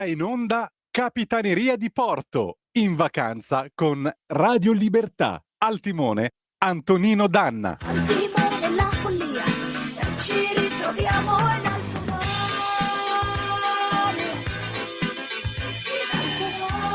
In onda Capitaneria di Porto, in vacanza con Radio Libertà. Al timone Antonino Danna. Al timone la follia, ci ritroviamo in alto mare. In alto mare.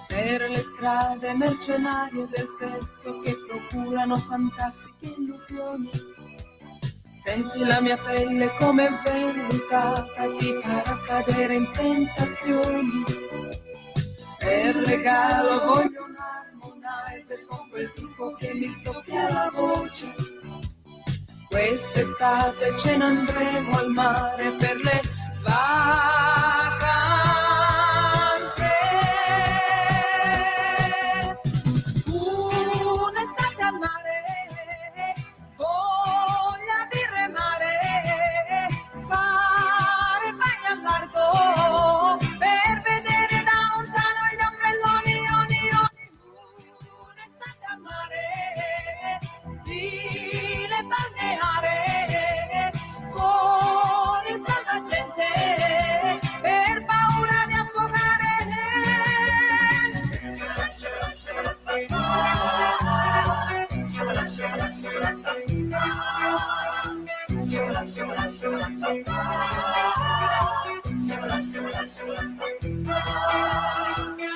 Per le strade mercenarie del sesso che procurano fantastiche illusioni. Senti la mia pelle come vellutata, ti farà cadere in tentazioni. Per regalo voglio un harmonizer con quel trucco che mi sdoppia la voce. Quest'estate ce ne andremo al mare per le vacanze. Un'estate al mare, voglia di remare, fare bagno al largo per vedere da lontano gli ombrelloni, oni, oni. Un'estate al mare, stile balneare, con il salvagente per paura di affogare.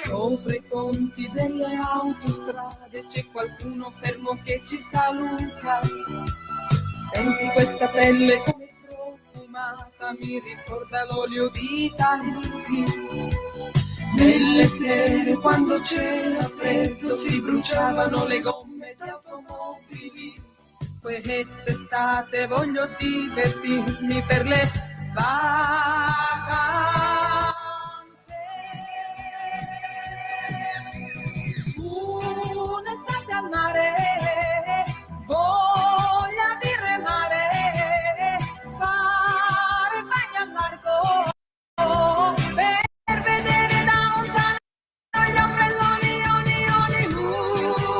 Sopra i ponti delle autostrade c'è qualcuno fermo che ci saluta. Senti questa pelle come profumata, mi ricorda l'olio di Tahiti. Nelle sere quando c'era freddo si bruciavano le gomme di automobili. Quest'estate voglio divertirmi per le vacanze. Un'estate al mare, voglia di remare, fare bagno al largo per vedere da lontano gli ombrelloni, oni, oni.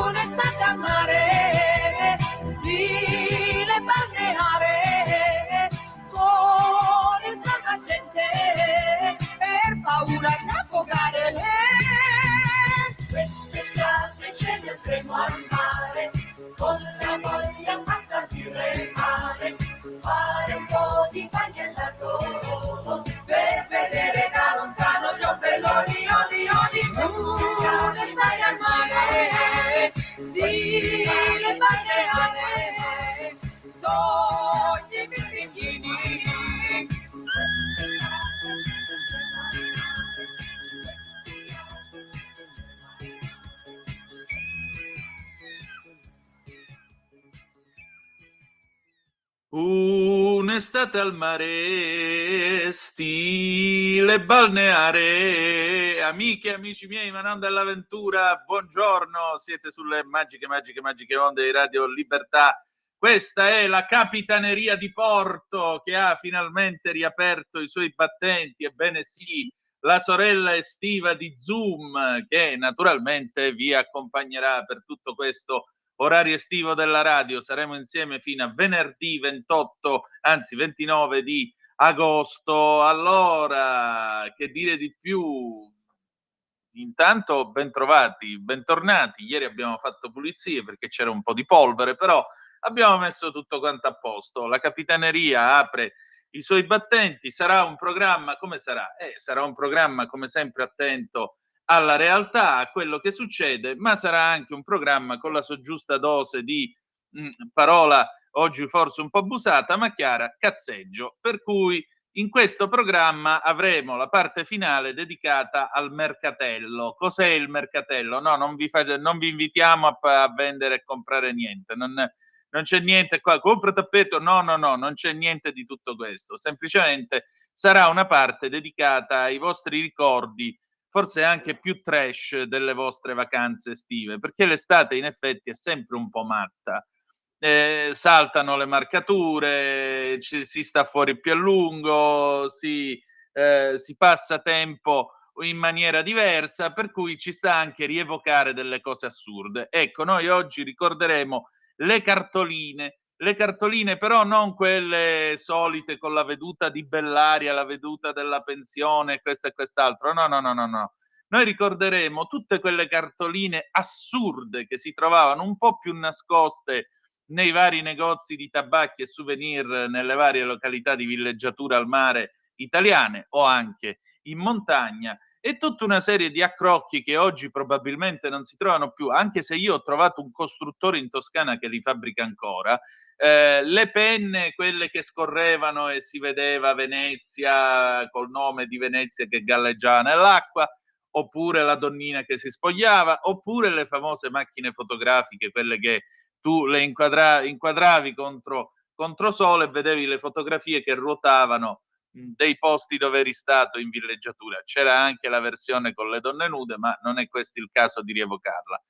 Un'estate al mare, stile balneare, con il salvagente per paura di affogare. Quest'estate ce ne andremo al mare, con la voglia pazza di remare, fare un po' di bagno al largo, per vedere da lontano gli ombrelloni, oni, oni. Un'estate al mare, stile balneare, toglimi i bikini. Un'estate al mare, stile balneare, amiche e amici miei, ma non dell'avventura, buongiorno, siete sulle magiche onde di Radio Libertà. Questa è la Capitaneria di Porto che ha finalmente riaperto i suoi battenti, ebbene sì, la sorella estiva di Zoom che naturalmente vi accompagnerà per tutto questo orario estivo della radio. Saremo insieme fino a venerdì 29 di agosto. Allora, che dire di più? Intanto bentrovati, bentornati. Ieri abbiamo fatto pulizie perché c'era un po' di polvere, però abbiamo messo tutto quanto a posto. La Capitaneria apre i suoi battenti, sarà un programma, come sarà? Sarà un programma come sempre attento alla realtà, a quello che succede, ma sarà anche un programma con la sua giusta dose di parola oggi forse un po' abusata, ma chiara, cazzeggio. Per cui in questo programma avremo la parte finale dedicata al mercatello. Cos'è il mercatello? No, non vi invitiamo a vendere e comprare niente. Non c'è niente qua, compra tappeto, no, non c'è niente di tutto questo. Semplicemente sarà una parte dedicata ai vostri ricordi, forse anche più trash delle vostre vacanze estive, perché l'estate in effetti è sempre un po' matta. Saltano le marcature, si sta fuori più a lungo, si passa tempo in maniera diversa, per cui ci sta anche rievocare delle cose assurde. Ecco, noi oggi ricorderemo le cartoline però non quelle solite con la veduta di Bellaria, la veduta della pensione, questo e quest'altro. No. Noi ricorderemo tutte quelle cartoline assurde che si trovavano un po' più nascoste nei vari negozi di tabacchi e souvenir nelle varie località di villeggiatura al mare italiane o anche in montagna, e tutta una serie di accrocchi che oggi probabilmente non si trovano più, anche se io ho trovato un costruttore in Toscana che li fabbrica ancora. Le penne, quelle che scorrevano e si vedeva Venezia col nome di Venezia che galleggiava nell'acqua, oppure la donnina che si spogliava, oppure le famose macchine fotografiche, quelle che tu le inquadravi contro sole e vedevi le fotografie che ruotavano dei posti dove eri stato in villeggiatura. C'era anche la versione con le donne nude, ma non è questo il caso di rievocarla.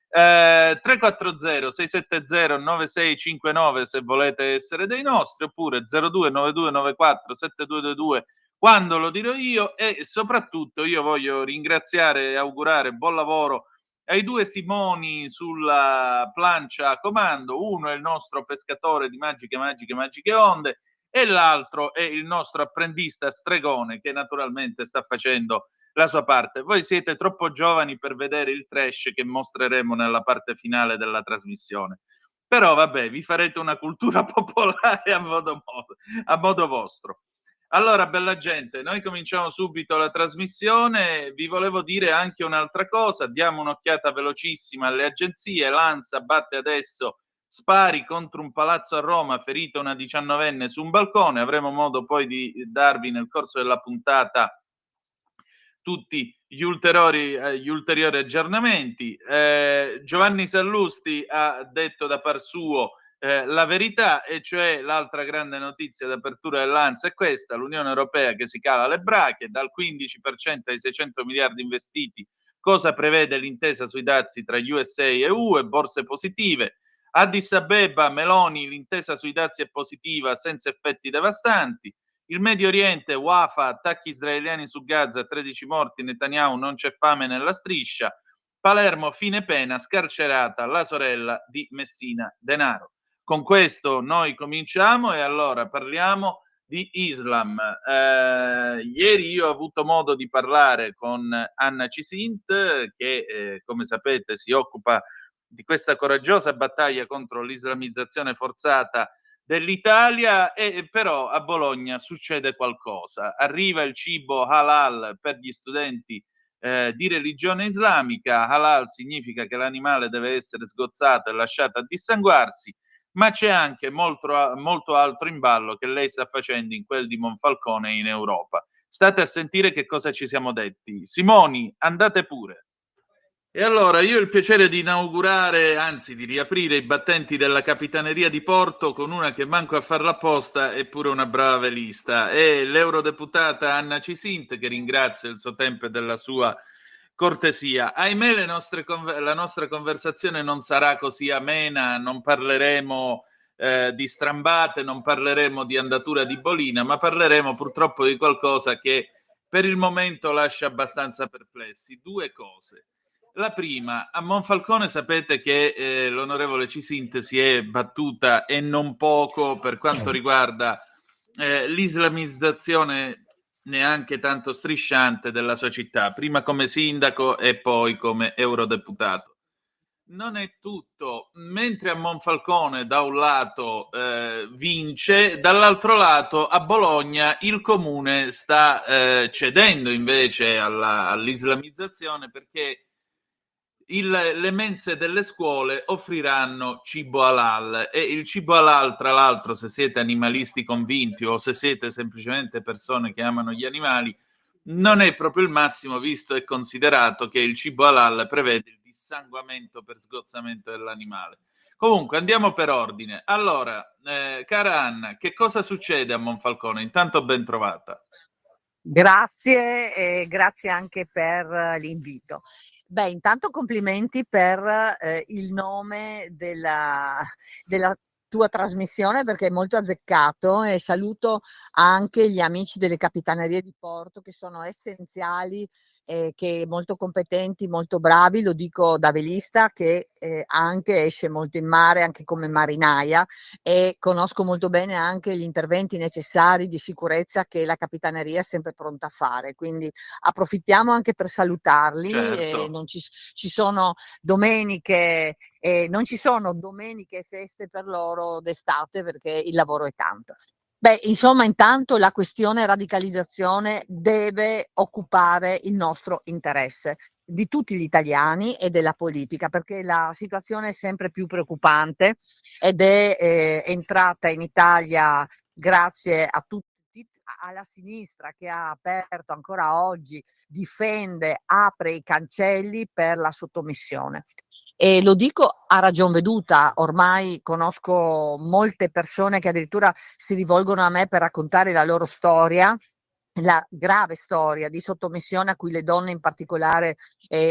340 670 9659 se volete essere dei nostri, oppure 02 9294 7222 quando lo dirò io. E soprattutto io voglio ringraziare e augurare buon lavoro ai due Simoni sulla plancia a comando. Uno è il nostro pescatore di magiche onde e l'altro è il nostro apprendista stregone che naturalmente sta facendo la sua parte. Voi siete troppo giovani per vedere il trash che mostreremo nella parte finale della trasmissione, però vabbè, vi farete una cultura popolare a modo vostro. Allora, bella gente, noi cominciamo subito la trasmissione. Vi volevo dire anche un'altra cosa, diamo un'occhiata velocissima alle agenzie. L'ANSA batte adesso spari contro un palazzo a Roma, ferita una 19enne su un balcone. Avremo modo poi di darvi nel corso della puntata tutti gli ulteriori aggiornamenti. Giovanni Sallusti ha detto da par suo la verità, e cioè l'altra grande notizia d'apertura dell'ANSA è questa: l'Unione Europea che si cala le brache dal 15% ai 600 miliardi investiti. Cosa prevede l'intesa sui dazi tra USA e EU e borse positive? Addis Abeba, Meloni, l'intesa sui dazi è positiva senza effetti devastanti. Il Medio Oriente, Wafa, attacchi israeliani su Gaza, 13 morti, Netanyahu, non c'è fame nella striscia. Palermo, fine pena, scarcerata la sorella di Messina Denaro. Con questo noi cominciamo e allora parliamo di Islam. Ieri io ho avuto modo di parlare con Anna Cisint che come sapete si occupa di questa coraggiosa battaglia contro l'islamizzazione forzata dell'Italia, e però a Bologna succede qualcosa. Arriva il cibo halal per gli studenti di religione islamica. Halal significa che l'animale deve essere sgozzato e lasciato a dissanguarsi, ma c'è anche molto altro in ballo che lei sta facendo in quel di Monfalcone in Europa. State a sentire che cosa ci siamo detti. Simoni, andate pure. E allora io ho il piacere di inaugurare, anzi di riaprire i battenti della Capitaneria di Porto con una che manco a farla apposta, eppure una brava velista. È l'eurodeputata Anna Cisint, che ringrazio il suo tempo e della sua cortesia. Ahimè, la nostra conversazione non sarà così amena, non parleremo di strambate, non parleremo di andatura di bolina, ma parleremo purtroppo di qualcosa che per il momento lascia abbastanza perplessi. Due cose. La prima, a Monfalcone sapete che l'onorevole Cisint si è battuta e non poco per quanto riguarda l'islamizzazione neanche tanto strisciante della sua città, prima come sindaco e poi come eurodeputato. Non è tutto. Mentre a Monfalcone da un lato vince, dall'altro lato a Bologna il comune sta cedendo invece all'islamizzazione, perché le mense delle scuole offriranno cibo halal, e il cibo halal, tra l'altro, se siete animalisti convinti o se siete semplicemente persone che amano gli animali, non è proprio il massimo, visto e considerato che il cibo halal prevede il dissanguamento per sgozzamento dell'animale. Comunque andiamo per ordine. Allora, cara Anna, che cosa succede a Monfalcone? Intanto ben trovata. Grazie e grazie anche per l'invito. Intanto complimenti per il nome della tua trasmissione perché è molto azzeccato, e saluto anche gli amici delle capitanerie di porto che sono essenziali, che molto competenti, molto bravi, lo dico da velista che anche esce molto in mare, anche come marinaia, e conosco molto bene anche gli interventi necessari di sicurezza che la capitaneria è sempre pronta a fare. Quindi approfittiamo anche per salutarli. Certo. Non ci sono domeniche, non ci sono domeniche e feste per loro d'estate perché il lavoro è tanto. Beh, insomma, intanto la questione radicalizzazione deve occupare il nostro interesse di tutti gli italiani e della politica, perché la situazione è sempre più preoccupante ed è entrata in Italia grazie a tutti, alla sinistra che ha aperto ancora oggi, difende, apre i cancelli per la sottomissione. E lo dico a ragion veduta, ormai conosco molte persone che addirittura si rivolgono a me per raccontare la loro storia, la grave storia di sottomissione a cui le donne in particolare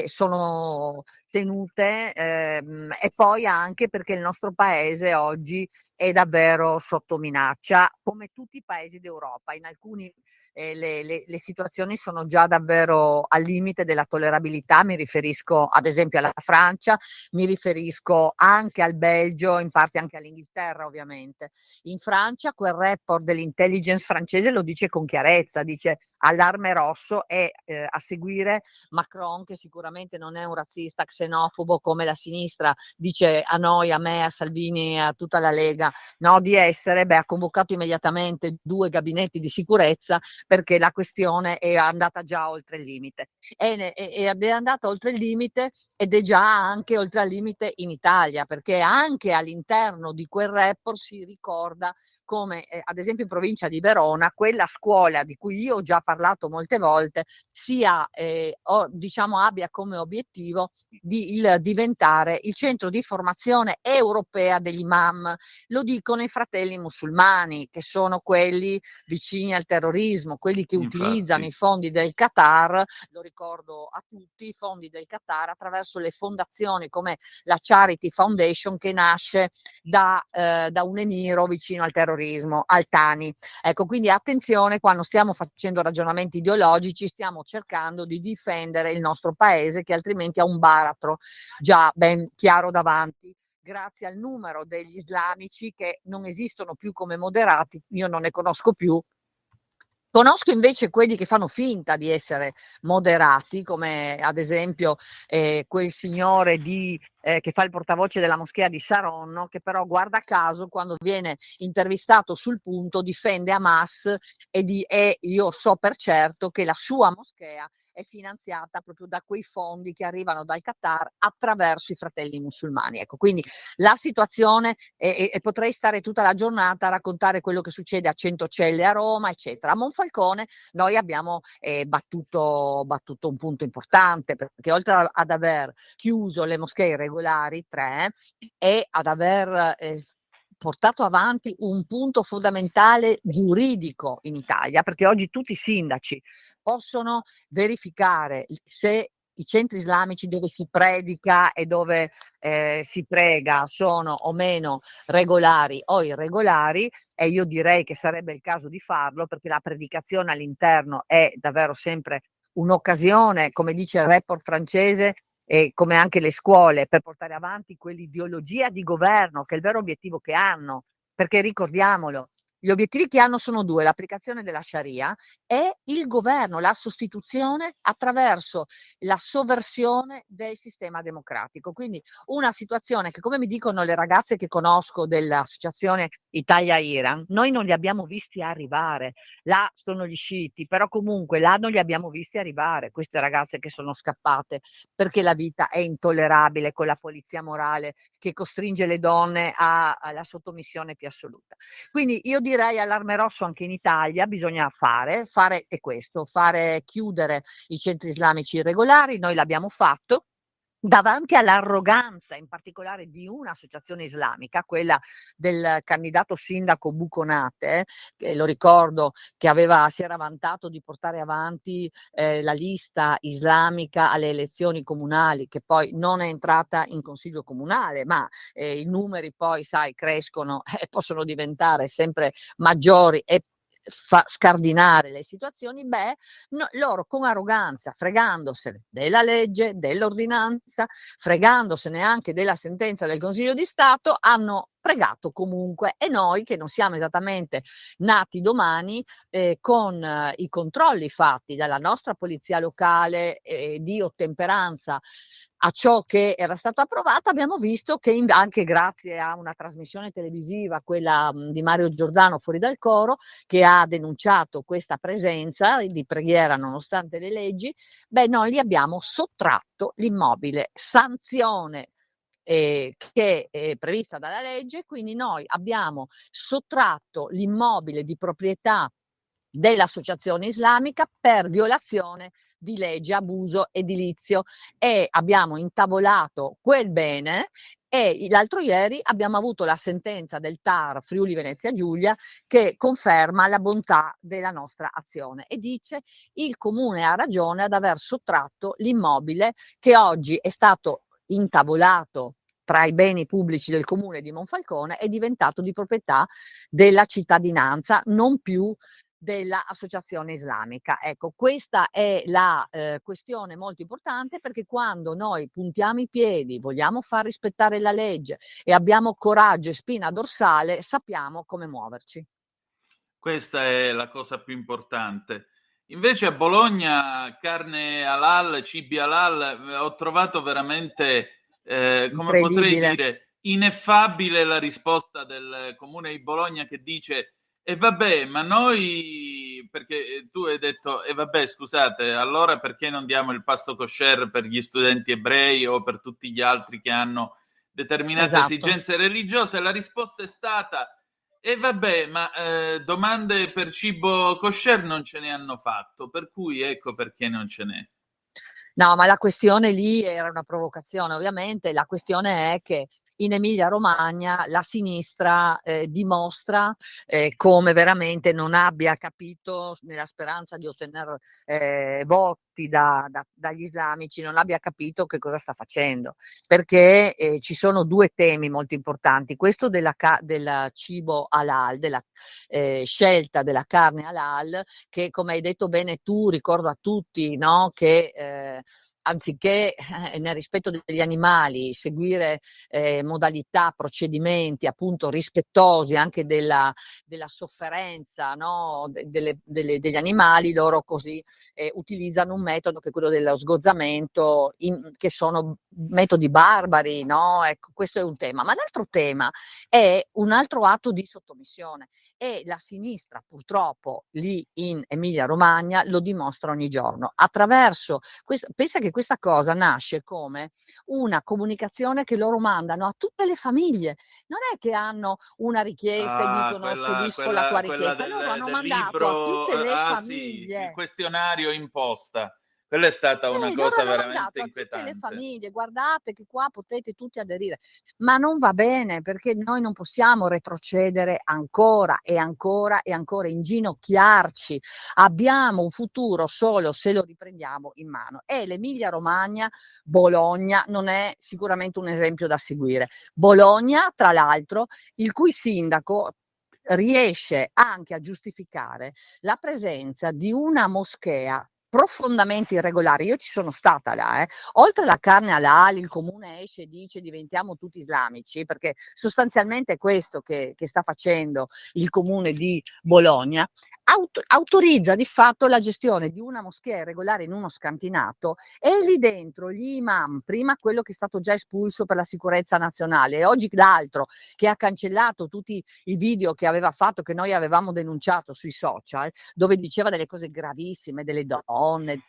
sono tenute, e poi anche perché il nostro paese oggi è davvero sotto minaccia, come tutti i paesi d'Europa. In alcuni le situazioni sono già davvero al limite della tollerabilità, mi riferisco ad esempio alla Francia, mi riferisco anche al Belgio, in parte anche all'Inghilterra ovviamente. In Francia quel report dell'intelligence francese lo dice con chiarezza, dice allarme rosso, e a seguire Macron, che sicuramente non è un razzista xenofobo come la sinistra dice a noi, a me, a Salvini, a tutta la Lega, no, di essere, ha convocato immediatamente 2 gabinetti di sicurezza perché la questione è andata già oltre il limite. Ed è andata oltre il limite ed è già anche oltre il limite in Italia, perché anche all'interno di quel report si ricorda come ad esempio in provincia di Verona, quella scuola di cui io ho già parlato molte volte, sia diciamo abbia come obiettivo di diventare il centro di formazione europea degli imam. Lo dicono i fratelli musulmani, che sono quelli vicini al terrorismo, quelli che utilizzano i fondi del Qatar, lo ricordo a tutti, i fondi del Qatar attraverso le fondazioni come la Charity Foundation, che nasce da un emiro vicino al terrorismo, Al-Thani. Ecco, quindi attenzione, quando stiamo facendo ragionamenti ideologici stiamo cercando di difendere il nostro paese, che altrimenti ha un baratro già ben chiaro davanti, grazie al numero degli islamici che non esistono più come moderati, io non ne conosco più. Conosco invece quelli che fanno finta di essere moderati, come ad esempio quel signore che fa il portavoce della moschea di Saronno, che però guarda caso quando viene intervistato sul punto difende Hamas e io so per certo che la sua moschea è finanziata proprio da quei fondi che arrivano dal Qatar attraverso i fratelli musulmani. Ecco, quindi la situazione, e potrei stare tutta la giornata a raccontare quello che succede a Centocelle a Roma, eccetera. A Monfalcone noi abbiamo battuto un punto importante, perché oltre ad aver chiuso le moschee irregolari, 3, e ad aver portato avanti un punto fondamentale giuridico in Italia, perché oggi tutti i sindaci possono verificare se i centri islamici dove si predica e dove si prega sono o meno regolari o irregolari, e io direi che sarebbe il caso di farlo, perché la predicazione all'interno è davvero sempre un'occasione, come dice il report francese, e come anche le scuole, per portare avanti quell'ideologia di governo che è il vero obiettivo che hanno, perché ricordiamolo, gli obiettivi che hanno sono 2: l'applicazione della Sharia e il governo, la sostituzione attraverso la sovversione del sistema democratico. Quindi una situazione che, come mi dicono le ragazze che conosco dell'associazione Italia-Iran, noi non li abbiamo visti arrivare. Là sono gli sciiti, però comunque là non li abbiamo visti arrivare, queste ragazze che sono scappate, perché la vita è intollerabile con la polizia morale che costringe le donne alla sottomissione più assoluta. Quindi io direi allarme rosso anche in Italia, bisogna fare è questo, chiudere i centri islamici irregolari, noi l'abbiamo fatto. davanti all'arroganza, in particolare di un'associazione islamica, quella del candidato sindaco Buconate, che lo ricordo che si era vantato di portare avanti la lista islamica alle elezioni comunali, che poi non è entrata in consiglio comunale, ma i numeri poi, sai, crescono e possono diventare sempre maggiori e scardinare le situazioni. Loro con arroganza, fregandosene della legge, dell'ordinanza, fregandosene anche della sentenza del Consiglio di Stato, hanno pregato comunque, e noi che non siamo esattamente nati domani, con i controlli fatti dalla nostra polizia locale di ottemperanza a ciò che era stato approvato, abbiamo visto che anche grazie a una trasmissione televisiva, quella di Mario Giordano, Fuori dal Coro, che ha denunciato questa presenza di preghiera nonostante le leggi, noi gli abbiamo sottratto l'immobile, sanzione che è prevista dalla legge, quindi noi abbiamo sottratto l'immobile di proprietà dell'associazione islamica per violazione di legge, abuso edilizio, e abbiamo intavolato quel bene. E l'altro ieri abbiamo avuto la sentenza del TAR Friuli Venezia Giulia che conferma la bontà della nostra azione e dice: il comune ha ragione ad aver sottratto l'immobile che oggi è stato intavolato tra i beni pubblici del comune di Monfalcone, è diventato di proprietà della cittadinanza, non più dell'associazione islamica. Ecco, questa è la questione molto importante, perché quando noi puntiamo i piedi, vogliamo far rispettare la legge e abbiamo coraggio e spina dorsale, sappiamo come muoverci. Questa è la cosa più importante. Invece a Bologna, carne halal, cibi halal, ho trovato veramente, come potrei dire, ineffabile la risposta del comune di Bologna, che dice: e vabbè, ma noi, perché tu hai detto, e vabbè, scusate, allora perché non diamo il pasto kosher per gli studenti ebrei o per tutti gli altri che hanno determinate esigenze religiose? La risposta è stata: e vabbè, ma domande per cibo kosher non ce ne hanno fatto, per cui ecco perché non ce n'è. No, ma la questione lì era una provocazione, ovviamente. La questione è che in Emilia-Romagna la sinistra dimostra come veramente non abbia capito, nella speranza di ottenere voti dagli islamici, non abbia capito che cosa sta facendo, perché ci sono due temi molto importanti: questo del cibo halal, della scelta della carne halal, che, come hai detto bene tu, ricordo a tutti, no, che anziché nel rispetto degli animali seguire modalità, procedimenti appunto rispettosi anche della sofferenza, no, degli animali, loro così utilizzano un metodo che è quello dello sgozzamento, che sono metodi barbari, no? Ecco, questo è un tema. Ma l'altro tema è un altro atto di sottomissione, e la sinistra purtroppo lì in Emilia-Romagna lo dimostra ogni giorno attraverso pensa che questa cosa nasce come una comunicazione che loro mandano a tutte le famiglie. Non è che hanno una richiesta e dicono soddisfo la tua richiesta, loro hanno mandato libro, a tutte le sì, il famiglie. questionario imposta. Quella è stata una Loro cosa hanno mandato veramente a tutte le inquietante. famiglie: guardate che qua potete tutti aderire, ma non va bene, perché noi non possiamo retrocedere ancora e ancora e ancora, inginocchiarci. Abbiamo un futuro solo se lo riprendiamo in mano, e l'Emilia Romagna, Bologna, non è sicuramente un esempio da seguire. Bologna, tra l'altro, il cui sindaco riesce anche a giustificare la presenza di una moschea profondamente irregolare. Io ci sono stata là, oltre alla carne halal, il comune esce e dice diventiamo tutti islamici, perché sostanzialmente è questo che sta facendo il comune di Bologna. Autorizza di fatto la gestione di una moschea irregolare in uno scantinato, e lì dentro gli imam, prima quello che è stato già espulso per la sicurezza nazionale e oggi l'altro che ha cancellato tutti i video che aveva fatto, che noi avevamo denunciato sui social, dove diceva delle cose gravissime delle donne,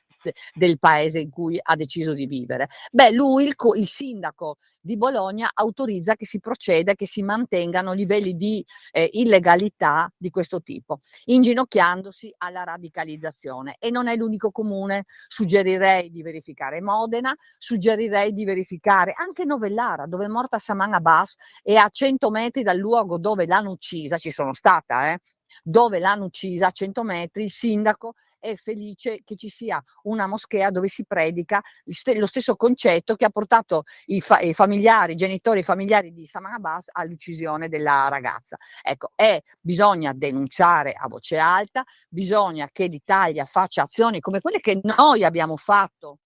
del paese in cui ha deciso di vivere. Lui, il sindaco di Bologna, autorizza che si proceda, che si mantengano livelli di illegalità di questo tipo, inginocchiando inginocchiandosi alla radicalizzazione. E non è l'unico comune. Suggerirei di verificare Modena, suggerirei di verificare anche Novellara, dove è morta Saman Abbas, e a 100 metri dal luogo dove l'hanno uccisa, ci sono stata, dove l'hanno uccisa a 100 metri, il sindaco è felice che ci sia una moschea dove si predica lo stesso concetto che ha portato i familiari, i genitori e i familiari di Saman Abbas all'uccisione della ragazza. Ecco, bisogna denunciare a voce alta, bisogna che l'Italia faccia azioni come quelle che noi abbiamo fatto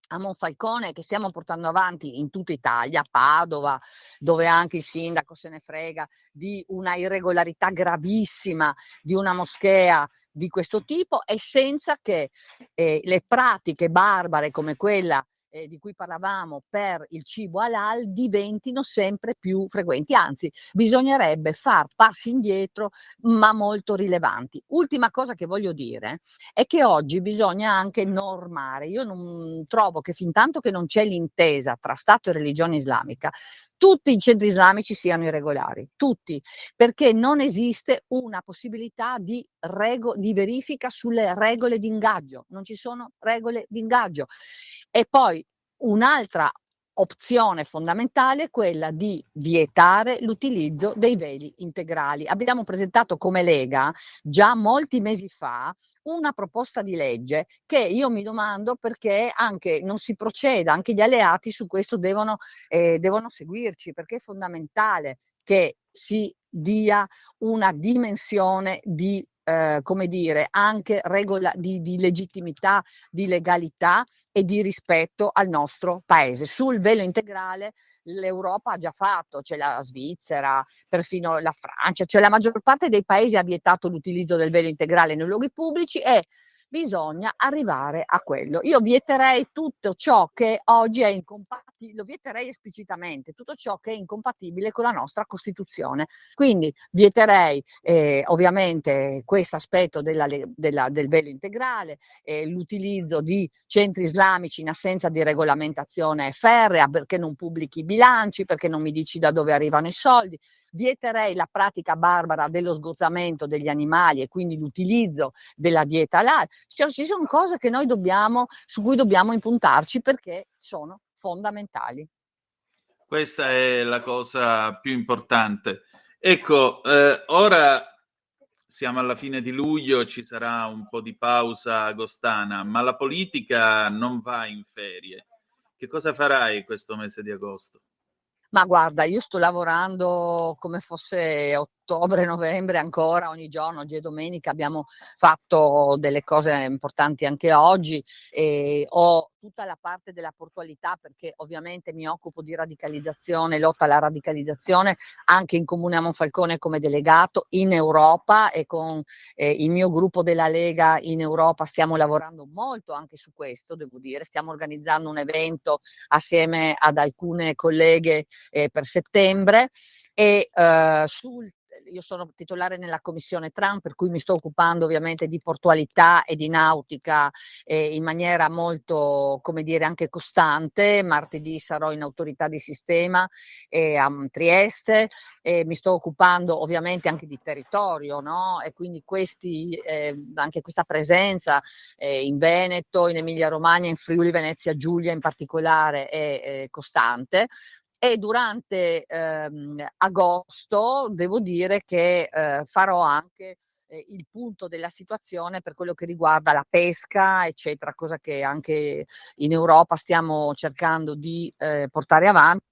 a Monfalcone, che stiamo portando avanti in tutta Italia, a Padova, dove anche il sindaco se ne frega di una irregolarità gravissima di una moschea di questo tipo, e senza che le pratiche barbare come quella di cui parlavamo per il cibo halal diventino sempre più frequenti. Anzi, bisognerebbe far passi indietro, ma molto rilevanti. Ultima cosa che voglio dire è che oggi bisogna anche normare. Io non trovo che fintanto che non c'è l'intesa tra Stato e religione islamica, tutti i centri islamici siano irregolari, tutti, perché non esiste una possibilità di verifica sulle regole di ingaggio, non ci sono regole di ingaggio. E poi un'altra opzione fondamentale è quella di vietare l'utilizzo dei veli integrali. Abbiamo presentato come Lega già molti mesi fa una proposta di legge che io mi domando perché anche non si proceda, anche gli alleati su questo devono seguirci, perché è fondamentale che si dia una dimensione di come dire, anche di legittimità, di legalità e di rispetto al nostro paese. Sul velo integrale l'Europa ha già fatto, c'è la Svizzera, perfino la Francia, cioè la maggior parte dei paesi ha vietato l'utilizzo del velo integrale nei luoghi pubblici, e bisogna arrivare a quello. Io vieterei tutto ciò che oggi è incompatibile, lo vieterei esplicitamente, tutto ciò che è incompatibile con la nostra Costituzione. Quindi vieterei ovviamente questo aspetto del velo integrale, l'utilizzo di centri islamici in assenza di regolamentazione ferrea, perché non pubblichi i bilanci, perché non mi dici da dove arrivano i soldi. Vieterei la pratica barbara dello sgozzamento degli animali e quindi l'utilizzo della dieta halal. Cioè, ci sono cose che su cui dobbiamo impuntarci perché sono fondamentali. Questa è la cosa più importante. Ecco, ora siamo alla fine di luglio, ci sarà un po' di pausa agostana, ma la politica non va in ferie. Che cosa farai questo mese di agosto? Ma guarda, io sto lavorando come fosse ottobre, novembre ancora, ogni giorno, oggi è domenica, abbiamo fatto delle cose importanti anche oggi, e ho tutta la parte della portualità perché ovviamente mi occupo di radicalizzazione, lotta alla radicalizzazione anche in Comune a Monfalcone come delegato in Europa, e con il mio gruppo della Lega in Europa stiamo lavorando molto anche su questo, devo dire, stiamo organizzando un evento assieme ad alcune colleghe per settembre, e io sono titolare nella commissione Trump, per cui mi sto occupando ovviamente di portualità e di nautica in maniera molto, come dire, anche costante. Martedì sarò in autorità di sistema a Trieste, mi sto occupando ovviamente anche di territorio, no? E quindi anche questa presenza in Veneto, in Emilia Romagna, in Friuli Venezia Giulia in particolare è costante. E durante agosto devo dire che farò anche il punto della situazione per quello che riguarda la pesca, eccetera, cosa che anche in Europa stiamo cercando di portare avanti.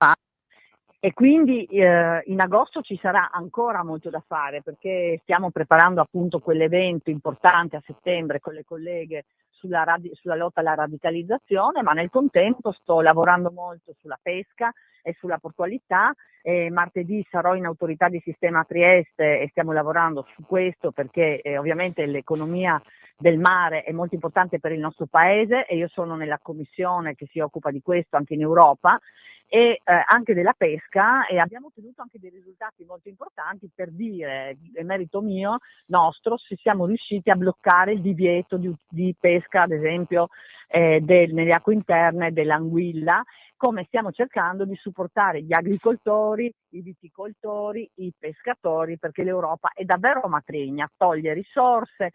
E quindi in agosto ci sarà ancora molto da fare, perché stiamo preparando appunto quell'evento importante a settembre con le colleghe sulla lotta alla radicalizzazione, ma nel contempo sto lavorando molto sulla pesca e sulla portualità. Martedì sarò in autorità di sistema a Trieste e stiamo lavorando su questo perché ovviamente l'economia del mare è molto importante per il nostro paese, e io sono nella commissione che si occupa di questo anche in Europa e anche della pesca, e abbiamo ottenuto anche dei risultati molto importanti. Per dire, è merito nostro, se siamo riusciti a bloccare il divieto di pesca, ad esempio nelle acque interne dell'anguilla, come stiamo cercando di supportare gli agricoltori, i viticoltori, i pescatori, perché l'Europa è davvero matrigna, toglie risorse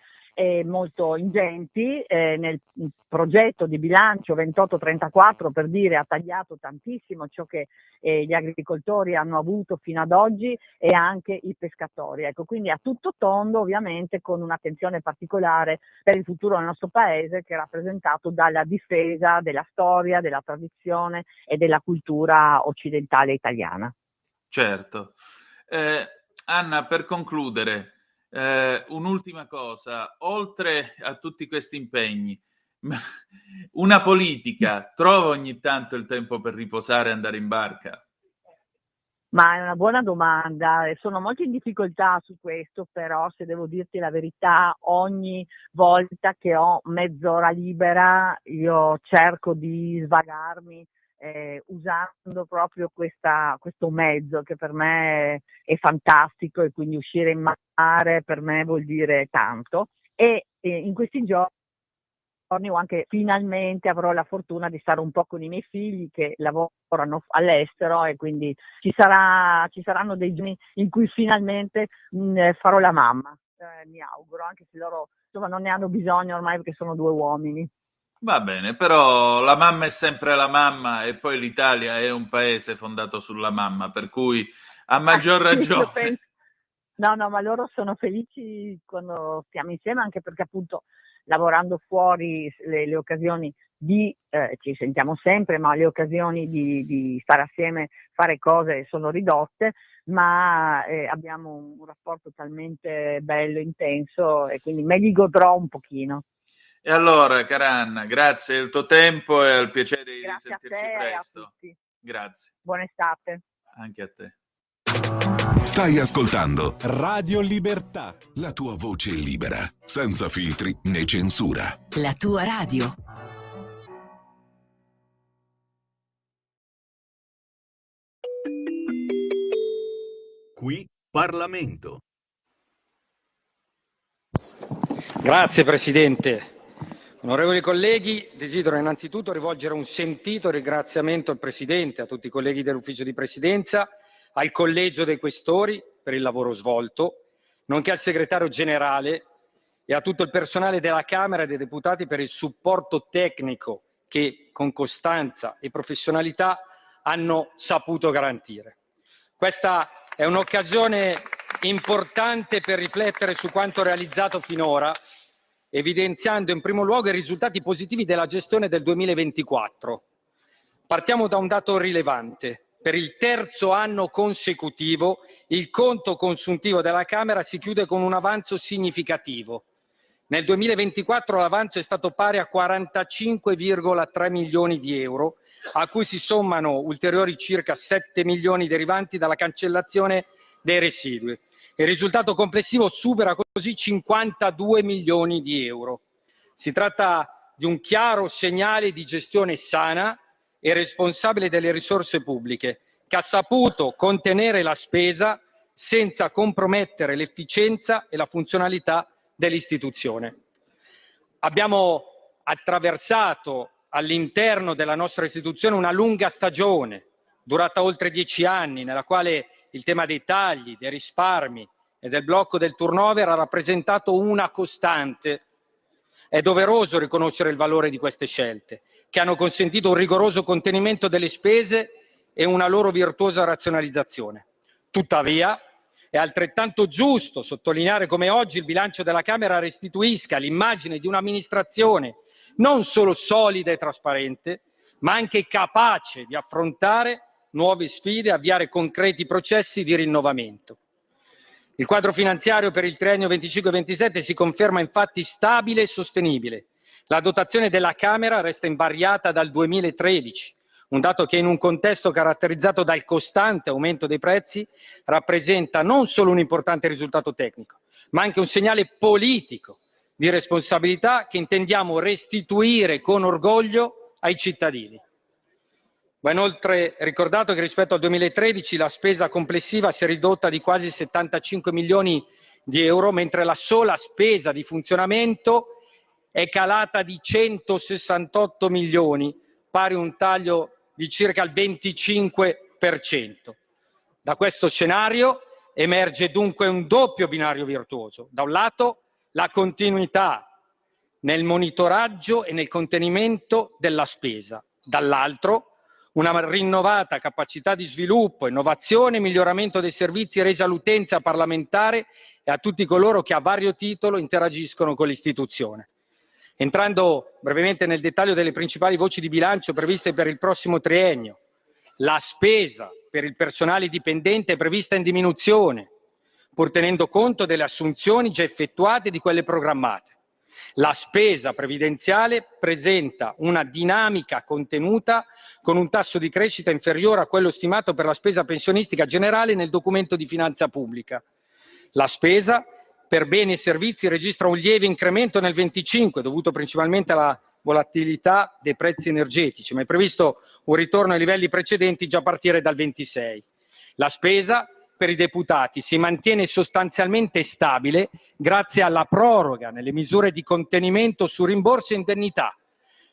molto ingenti, nel progetto di bilancio 28-34, per dire, ha tagliato tantissimo ciò che gli agricoltori hanno avuto fino ad oggi e anche i pescatori. Ecco, quindi a tutto tondo, ovviamente con un'attenzione particolare per il futuro del nostro paese, che è rappresentato dalla difesa della storia, della tradizione e della cultura occidentale italiana. Certo. Anna, per concludere, un'ultima cosa, oltre a tutti questi impegni, una politica trova ogni tanto il tempo per riposare e andare in barca? Ma è una buona domanda, sono molto in difficoltà su questo, però se devo dirti la verità, ogni volta che ho mezz'ora libera io cerco di svagarmi usando proprio questo mezzo che per me è fantastico, e quindi uscire in mare per me vuol dire tanto, e in questi giorni o anche finalmente avrò la fortuna di stare un po' con i miei figli che lavorano all'estero, e quindi ci saranno dei giorni in cui finalmente farò la mamma, mi auguro, anche se loro insomma non ne hanno bisogno ormai perché sono 2 uomini. Va bene, però la mamma è sempre la mamma, e poi l'Italia è un paese fondato sulla mamma, per cui a maggior ragione. No, ma loro sono felici quando stiamo insieme, anche perché appunto lavorando fuori le occasioni ci sentiamo sempre, ma le occasioni di stare assieme, fare cose sono ridotte, ma abbiamo un rapporto talmente bello, intenso, e quindi me li godrò un pochino. E allora, cara Anna, grazie del tuo tempo e al piacere di Grazie a risentirci te e a presto. tutti. Grazie. Buona estate. Anche a te. Stai ascoltando Radio Libertà. la tua voce libera, senza filtri né censura. La tua radio. Qui Parlamento. Grazie Presidente. Onorevoli colleghi, desidero innanzitutto rivolgere un sentito ringraziamento al Presidente, a tutti i colleghi dell'Ufficio di Presidenza, al Collegio dei Questori per il lavoro svolto, nonché al Segretario Generale e a tutto il personale della Camera dei Deputati per il supporto tecnico che con costanza e professionalità hanno saputo garantire. Questa è un'occasione importante per riflettere su quanto realizzato finora, evidenziando in primo luogo i risultati positivi della gestione del 2024. Partiamo da un dato rilevante. Per il terzo anno consecutivo il conto consuntivo della Camera si chiude con un avanzo significativo. Nel 2024 l'avanzo è stato pari a 45,3 milioni di euro, a cui si sommano ulteriori circa 7 milioni derivanti dalla cancellazione dei residui. Il risultato complessivo supera così 52 milioni di euro. Si tratta di un chiaro segnale di gestione sana e responsabile delle risorse pubbliche, che ha saputo contenere la spesa senza compromettere l'efficienza e la funzionalità dell'istituzione. Abbiamo attraversato all'interno della nostra istituzione una lunga stagione, durata oltre 10 anni, nella quale il tema dei tagli, dei risparmi e del blocco del turnover ha rappresentato una costante. È doveroso riconoscere il valore di queste scelte, che hanno consentito un rigoroso contenimento delle spese e una loro virtuosa razionalizzazione. Tuttavia, è altrettanto giusto sottolineare come oggi il bilancio della Camera restituisca l'immagine di un'amministrazione non solo solida e trasparente, ma anche capace di affrontare nuove sfide e avviare concreti processi di rinnovamento. Il quadro finanziario per il triennio 25-27 si conferma infatti stabile e sostenibile. La dotazione della Camera resta invariata dal 2013, un dato che in un contesto caratterizzato dal costante aumento dei prezzi rappresenta non solo un importante risultato tecnico, ma anche un segnale politico di responsabilità che intendiamo restituire con orgoglio ai cittadini. Va inoltre ricordato che rispetto al 2013 la spesa complessiva si è ridotta di quasi 75 milioni di euro, mentre la sola spesa di funzionamento è calata di 168 milioni, pari a un taglio di circa il 25%. Da questo scenario emerge dunque un doppio binario virtuoso. Da un lato la continuità nel monitoraggio e nel contenimento della spesa, dall'altro una rinnovata capacità di sviluppo, innovazione e miglioramento dei servizi resi all'utenza parlamentare e a tutti coloro che a vario titolo interagiscono con l'istituzione. Entrando brevemente nel dettaglio delle principali voci di bilancio previste per il prossimo triennio, la spesa per il personale dipendente è prevista in diminuzione, pur tenendo conto delle assunzioni già effettuate e di quelle programmate. La spesa previdenziale presenta una dinamica contenuta con un tasso di crescita inferiore a quello stimato per la spesa pensionistica generale nel documento di finanza pubblica. La spesa per beni e servizi registra un lieve incremento nel 25, dovuto principalmente alla volatilità dei prezzi energetici, ma è previsto un ritorno ai livelli precedenti già a partire dal 26. La spesa per i deputati si mantiene sostanzialmente stabile grazie alla proroga nelle misure di contenimento su rimborsi e indennità.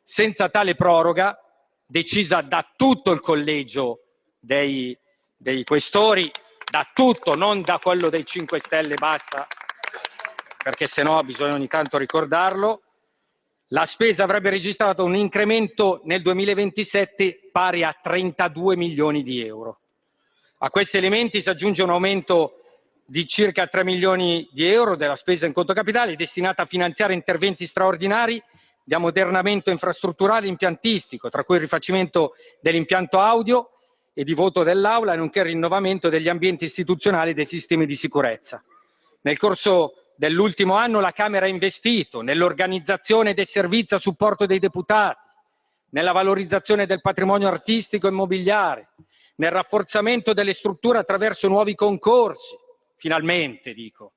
Senza tale proroga, decisa da tutto il collegio dei questori, da tutto, non da quello dei 5 Stelle, basta, perché sennò bisogna ogni tanto ricordarlo, la spesa avrebbe registrato un incremento nel 2027 pari a 32 milioni di euro. A questi elementi si aggiunge un aumento di circa 3 milioni di euro della spesa in conto capitale destinata a finanziare interventi straordinari di ammodernamento infrastrutturale e impiantistico, tra cui il rifacimento dell'impianto audio e di voto dell'aula, nonché il rinnovamento degli ambienti istituzionali e dei sistemi di sicurezza. Nel corso dell'ultimo anno la Camera ha investito nell'organizzazione dei servizi a supporto dei deputati, nella valorizzazione del patrimonio artistico e immobiliare, nel rafforzamento delle strutture attraverso nuovi concorsi, finalmente dico,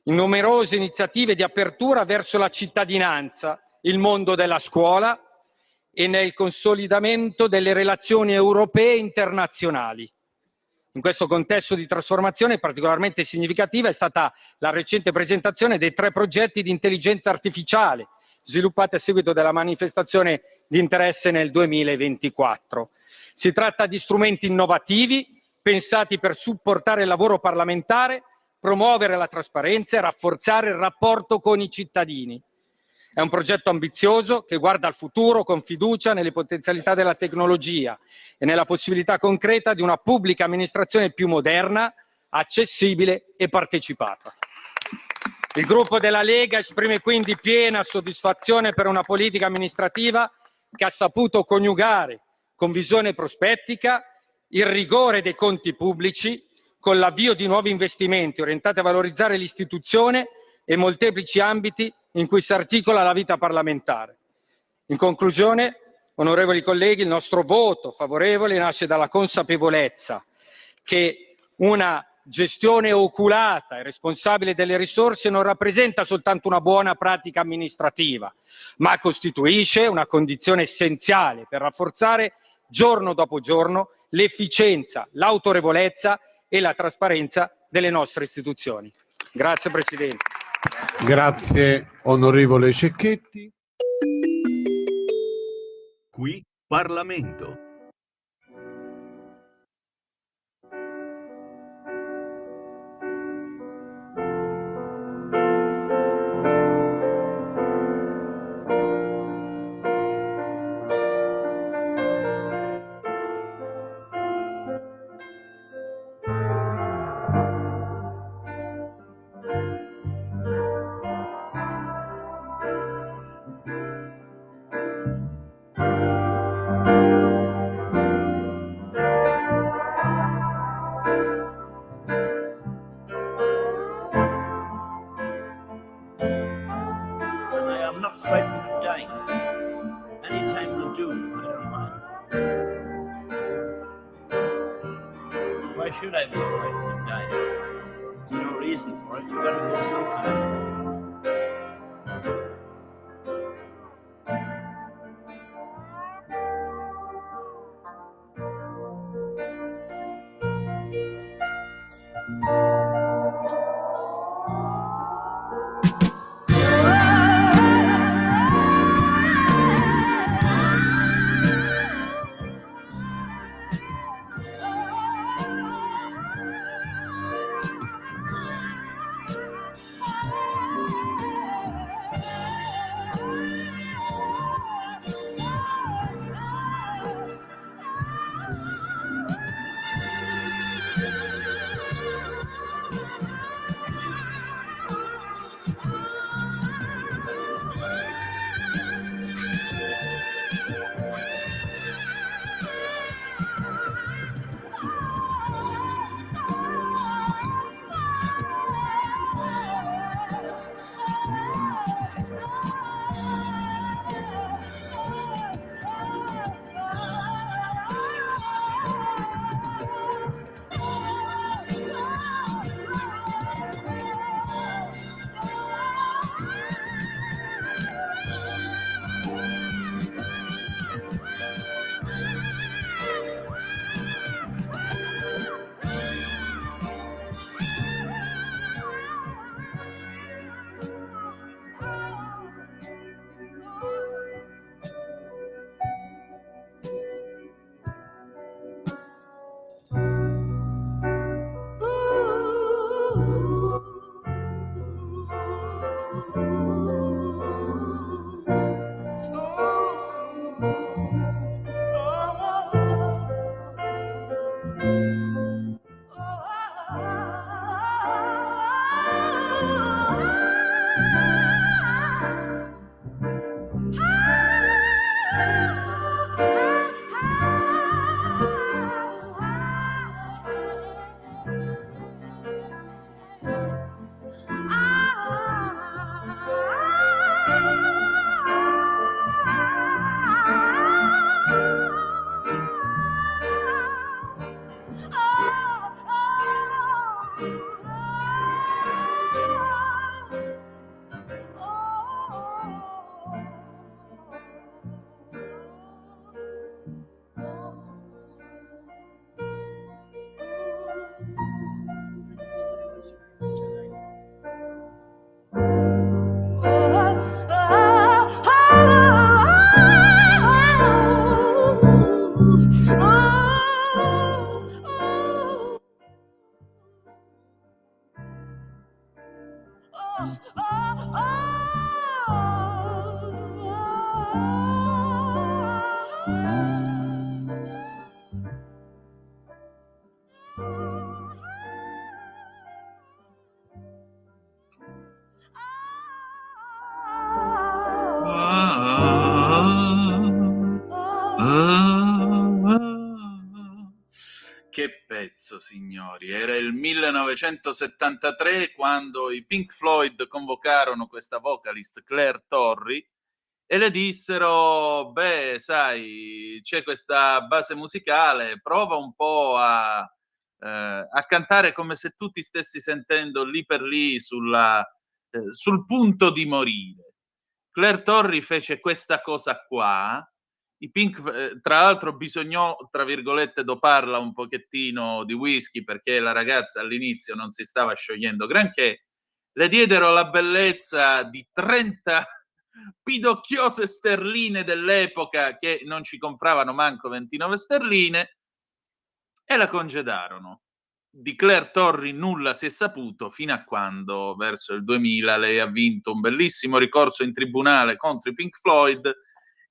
in numerose iniziative di apertura verso la cittadinanza, il mondo della scuola e nel consolidamento delle relazioni europee e internazionali. In questo contesto di trasformazione particolarmente significativa è stata la recente presentazione dei 3 progetti di intelligenza artificiale sviluppati a seguito della manifestazione di interesse nel 2024. Si tratta di strumenti innovativi pensati per supportare il lavoro parlamentare, promuovere la trasparenza e rafforzare il rapporto con i cittadini. È un progetto ambizioso che guarda al futuro con fiducia nelle potenzialità della tecnologia e nella possibilità concreta di una pubblica amministrazione più moderna, accessibile e partecipata. Il gruppo della Lega esprime quindi piena soddisfazione per una politica amministrativa che ha saputo coniugare con visione prospettica il rigore dei conti pubblici con l'avvio di nuovi investimenti orientati a valorizzare l'istituzione e molteplici ambiti in cui si articola la vita parlamentare. In conclusione, onorevoli colleghi, il nostro voto favorevole nasce dalla consapevolezza che una gestione oculata e responsabile delle risorse non rappresenta soltanto una buona pratica amministrativa, ma costituisce una condizione essenziale per rafforzare giorno dopo giorno l'efficienza, l'autorevolezza e la trasparenza delle nostre istituzioni. Grazie Presidente. Grazie onorevole Cecchetti. Qui Parlamento. Why should I be frightened of dying? There's no reason for it. You've got to go sometime. pezzo, signori. Era il 1973 quando i Pink Floyd convocarono questa vocalist Claire Torrey e le dissero: beh, sai, c'è questa base musicale, prova un po' a cantare come se tu ti stessi sentendo lì per lì sul punto di morire. Claire Torrey fece questa cosa qua. I Pink, tra l'altro, bisognò, tra virgolette, doparla un pochettino di whisky perché la ragazza all'inizio non si stava sciogliendo granché. Le diedero la bellezza di 30 pidocchiose sterline dell'epoca che non ci compravano manco 29 sterline e la congedarono. Di Claire Torrey nulla si è saputo fino a quando, verso il 2000, lei ha vinto un bellissimo ricorso in tribunale contro i Pink Floyd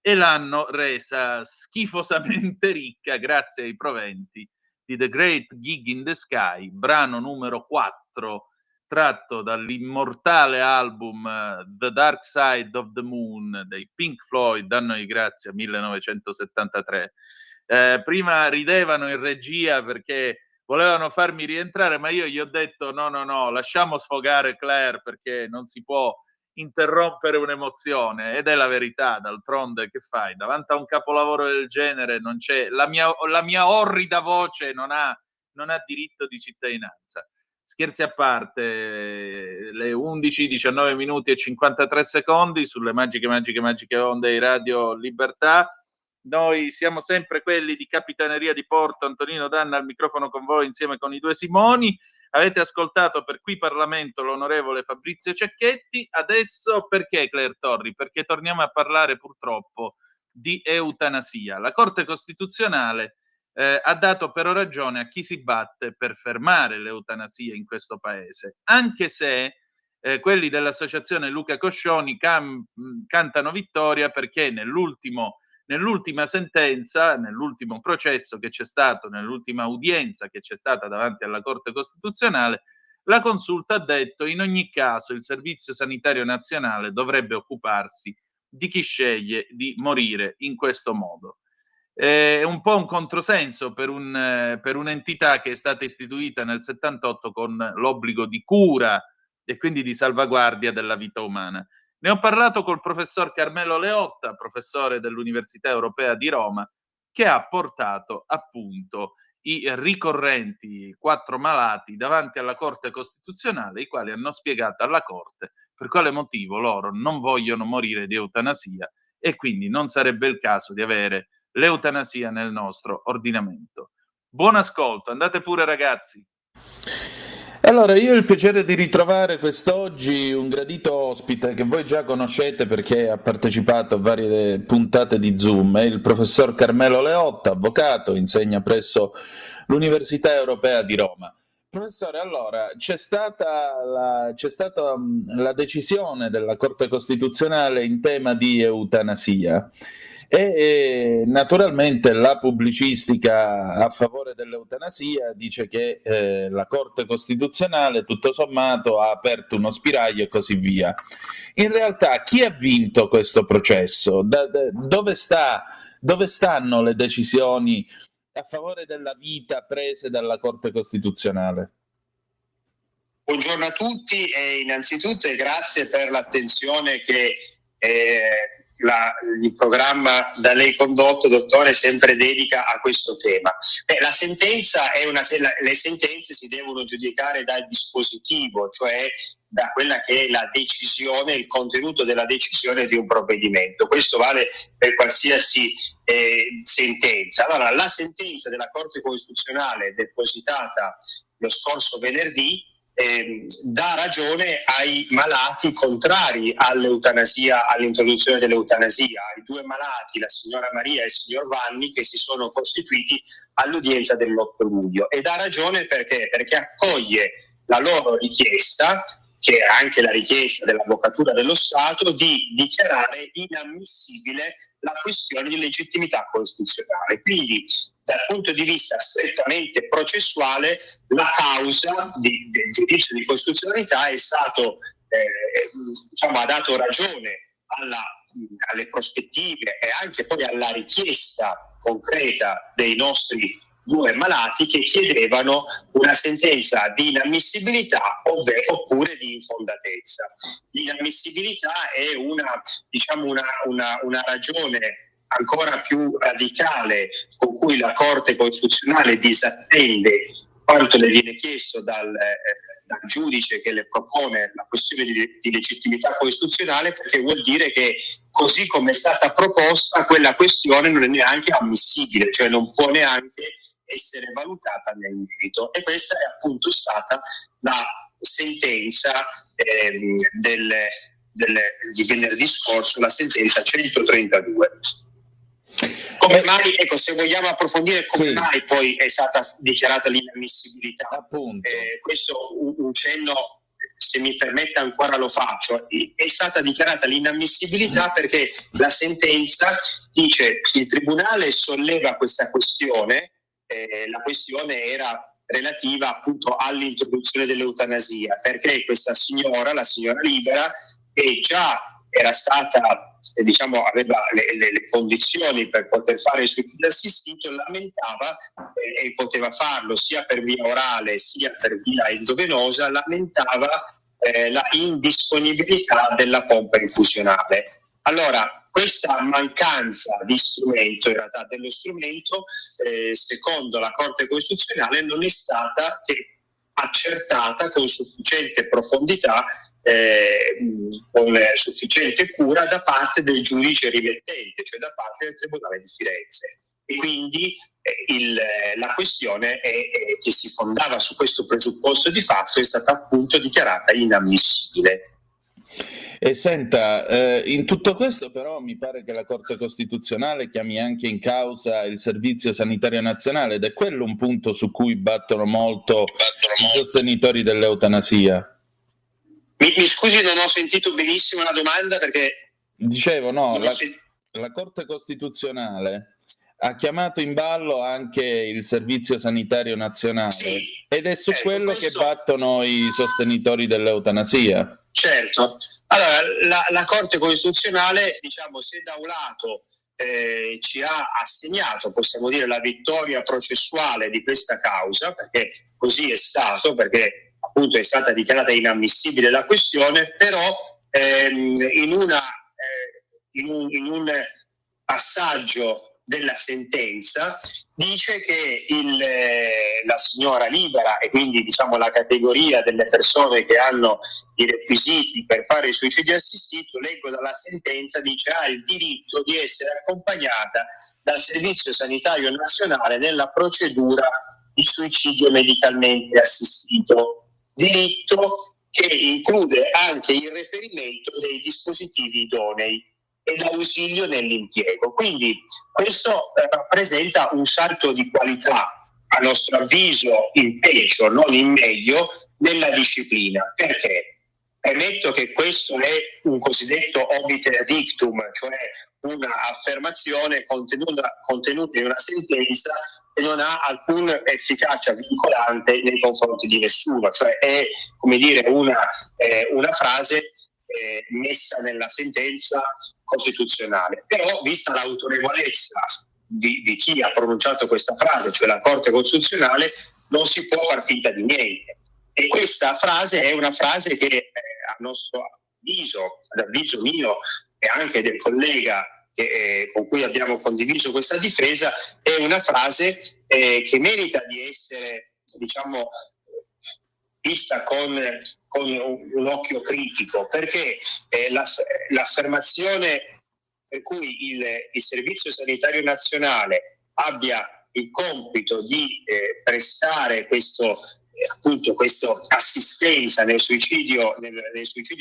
e l'hanno resa schifosamente ricca grazie ai proventi di The Great Gig in the Sky, brano numero 4 tratto dall'immortale album The Dark Side of the Moon dei Pink Floyd, anno di grazia 1973. Prima ridevano in regia perché volevano farmi rientrare, ma io gli ho detto no, lasciamo sfogare Claire perché non si può interrompere un'emozione, ed è la verità. D'altronde che fai? Davanti a un capolavoro del genere non c'è, la mia orrida voce non ha diritto di cittadinanza. Scherzi a parte, le 11, 19 minuti e 53 secondi sulle magiche onde di Radio Libertà. Noi siamo sempre quelli di Capitaneria di Porto, Antonino Danna al microfono con voi insieme con i due Simoni. Avete ascoltato per Qui Parlamento l'onorevole Fabrizio Cecchetti. Adesso perché Claire Torrey? Perché torniamo a parlare purtroppo di eutanasia. La Corte Costituzionale ha dato però ragione a chi si batte per fermare l'eutanasia in questo paese, anche se quelli dell'associazione Luca Coscioni cantano vittoria perché nell'ultima sentenza, nell'ultimo processo che c'è stato, nell'ultima udienza che c'è stata davanti alla Corte Costituzionale, la Consulta ha detto: in ogni caso il Servizio Sanitario Nazionale dovrebbe occuparsi di chi sceglie di morire in questo modo. È un po' un controsenso per un'entità che è stata istituita nel 78 con l'obbligo di cura e quindi di salvaguardia della vita umana. Ne ho parlato col professor Carmelo Leotta, professore dell'Università Europea di Roma, che ha portato appunto i ricorrenti 4 malati davanti alla Corte Costituzionale, i quali hanno spiegato alla Corte per quale motivo loro non vogliono morire di eutanasia e quindi non sarebbe il caso di avere l'eutanasia nel nostro ordinamento. Buon ascolto, andate pure ragazzi. Allora, io ho il piacere di ritrovare quest'oggi un gradito ospite che voi già conoscete perché ha partecipato a varie puntate di Zoom, è il professor Carmelo Leotta, avvocato, insegna presso l'Università Europea di Roma. Professore, allora, c'è stata la decisione della Corte Costituzionale in tema di eutanasia e naturalmente la pubblicistica a favore dell'eutanasia dice che la Corte Costituzionale tutto sommato ha aperto uno spiraglio e così via. In realtà chi ha vinto questo processo? Dove stanno le decisioni a favore della vita prese dalla Corte Costituzionale? Buongiorno a tutti e innanzitutto grazie per l'attenzione che il programma da lei condotto, dottore, sempre dedica a questo tema. La sentenza le sentenze si devono giudicare dal dispositivo, cioè da quella che è la decisione, il contenuto della decisione di un provvedimento. Questo vale per qualsiasi sentenza. Allora, la sentenza della Corte Costituzionale depositata lo scorso venerdì dà ragione ai malati contrari all'eutanasia, all'introduzione dell'eutanasia, ai 2 malati, la signora Maria e il signor Vanni, che si sono costituiti all'udienza dell'8 luglio. E dà ragione perché accoglie la loro richiesta, che è anche la richiesta dell'Avvocatura dello Stato, di dichiarare inammissibile la questione di legittimità costituzionale. Quindi, dal punto di vista strettamente processuale, la causa del giudizio di costituzionalità è stato, ha dato ragione alle prospettive e anche poi alla richiesta concreta dei nostri due malati che chiedevano una sentenza di inammissibilità oppure di infondatezza. L'inammissibilità è una ragione ancora più radicale con cui la Corte Costituzionale disattende quanto le viene chiesto dal giudice che le propone la questione di legittimità costituzionale, perché vuol dire che così come è stata proposta quella questione non è neanche ammissibile, cioè non può neanche essere valutata nel merito. E questa è appunto stata la sentenza di venerdì scorso, la sentenza 132. Come mai, ecco, se vogliamo approfondire come mai poi è stata dichiarata l'inammissibilità, questo un cenno, se mi permette ancora lo faccio. È stata dichiarata l'inammissibilità perché la sentenza dice che il Tribunale solleva questa questione, la questione era relativa appunto all'introduzione dell'eutanasia, perché questa signora, la signora Libera, che già era stata, aveva le condizioni per poter fare il suicidio assistito, lamentava, e poteva farlo sia per via orale sia per via endovenosa, lamentava la indisponibilità della pompa infusionale. Allora, questa mancanza di strumento, in realtà dello strumento, secondo la Corte Costituzionale non è stata accertata con sufficiente profondità, con sufficiente cura da parte del giudice rimettente, cioè da parte del Tribunale di Firenze. E quindi la questione che si fondava su questo presupposto di fatto è stata appunto dichiarata inammissibile. E senta, in tutto questo però mi pare che la Corte Costituzionale chiami anche in causa il Servizio Sanitario Nazionale, ed è quello un punto su cui battono molto i sostenitori dell'eutanasia. Mi scusi, non ho sentito benissimo la domanda perché... Dicevo, no, la Corte Costituzionale ha chiamato in ballo anche il Servizio Sanitario Nazionale, ed è su quello che battono i sostenitori dell'eutanasia. Certo. Allora, la Corte Costituzionale, se da un lato ci ha assegnato, possiamo dire, la vittoria processuale di questa causa, perché così è stato, perché appunto è stata dichiarata inammissibile la questione, però in un passaggio della sentenza dice che la signora Libera, e quindi la categoria delle persone che hanno i requisiti per fare il suicidio assistito, leggo dalla sentenza, dice ha il diritto di essere accompagnata dal Servizio Sanitario Nazionale nella procedura di suicidio medicalmente assistito, diritto che include anche il reperimento dei dispositivi idonei e l'ausilio nell'impiego. Quindi questo rappresenta un salto di qualità, a nostro avviso in peggio, non in meglio, nella disciplina. Perché? Premetto che questo è un cosiddetto obiter dictum, cioè una affermazione contenuta in una sentenza che non ha alcuna efficacia vincolante nei confronti di nessuno, cioè è, come dire, una frase messa nella sentenza costituzionale. Però, vista l'autorevolezza di chi ha pronunciato questa frase, cioè la Corte Costituzionale, non si può far finta di niente. E questa frase è una frase che a nostro avviso, ad avviso mio e anche del collega con cui abbiamo condiviso questa difesa, è una frase che merita di essere, vista con un occhio critico, perché l'affermazione per cui il Servizio Sanitario Nazionale abbia il compito di prestare questa assistenza nel suicidio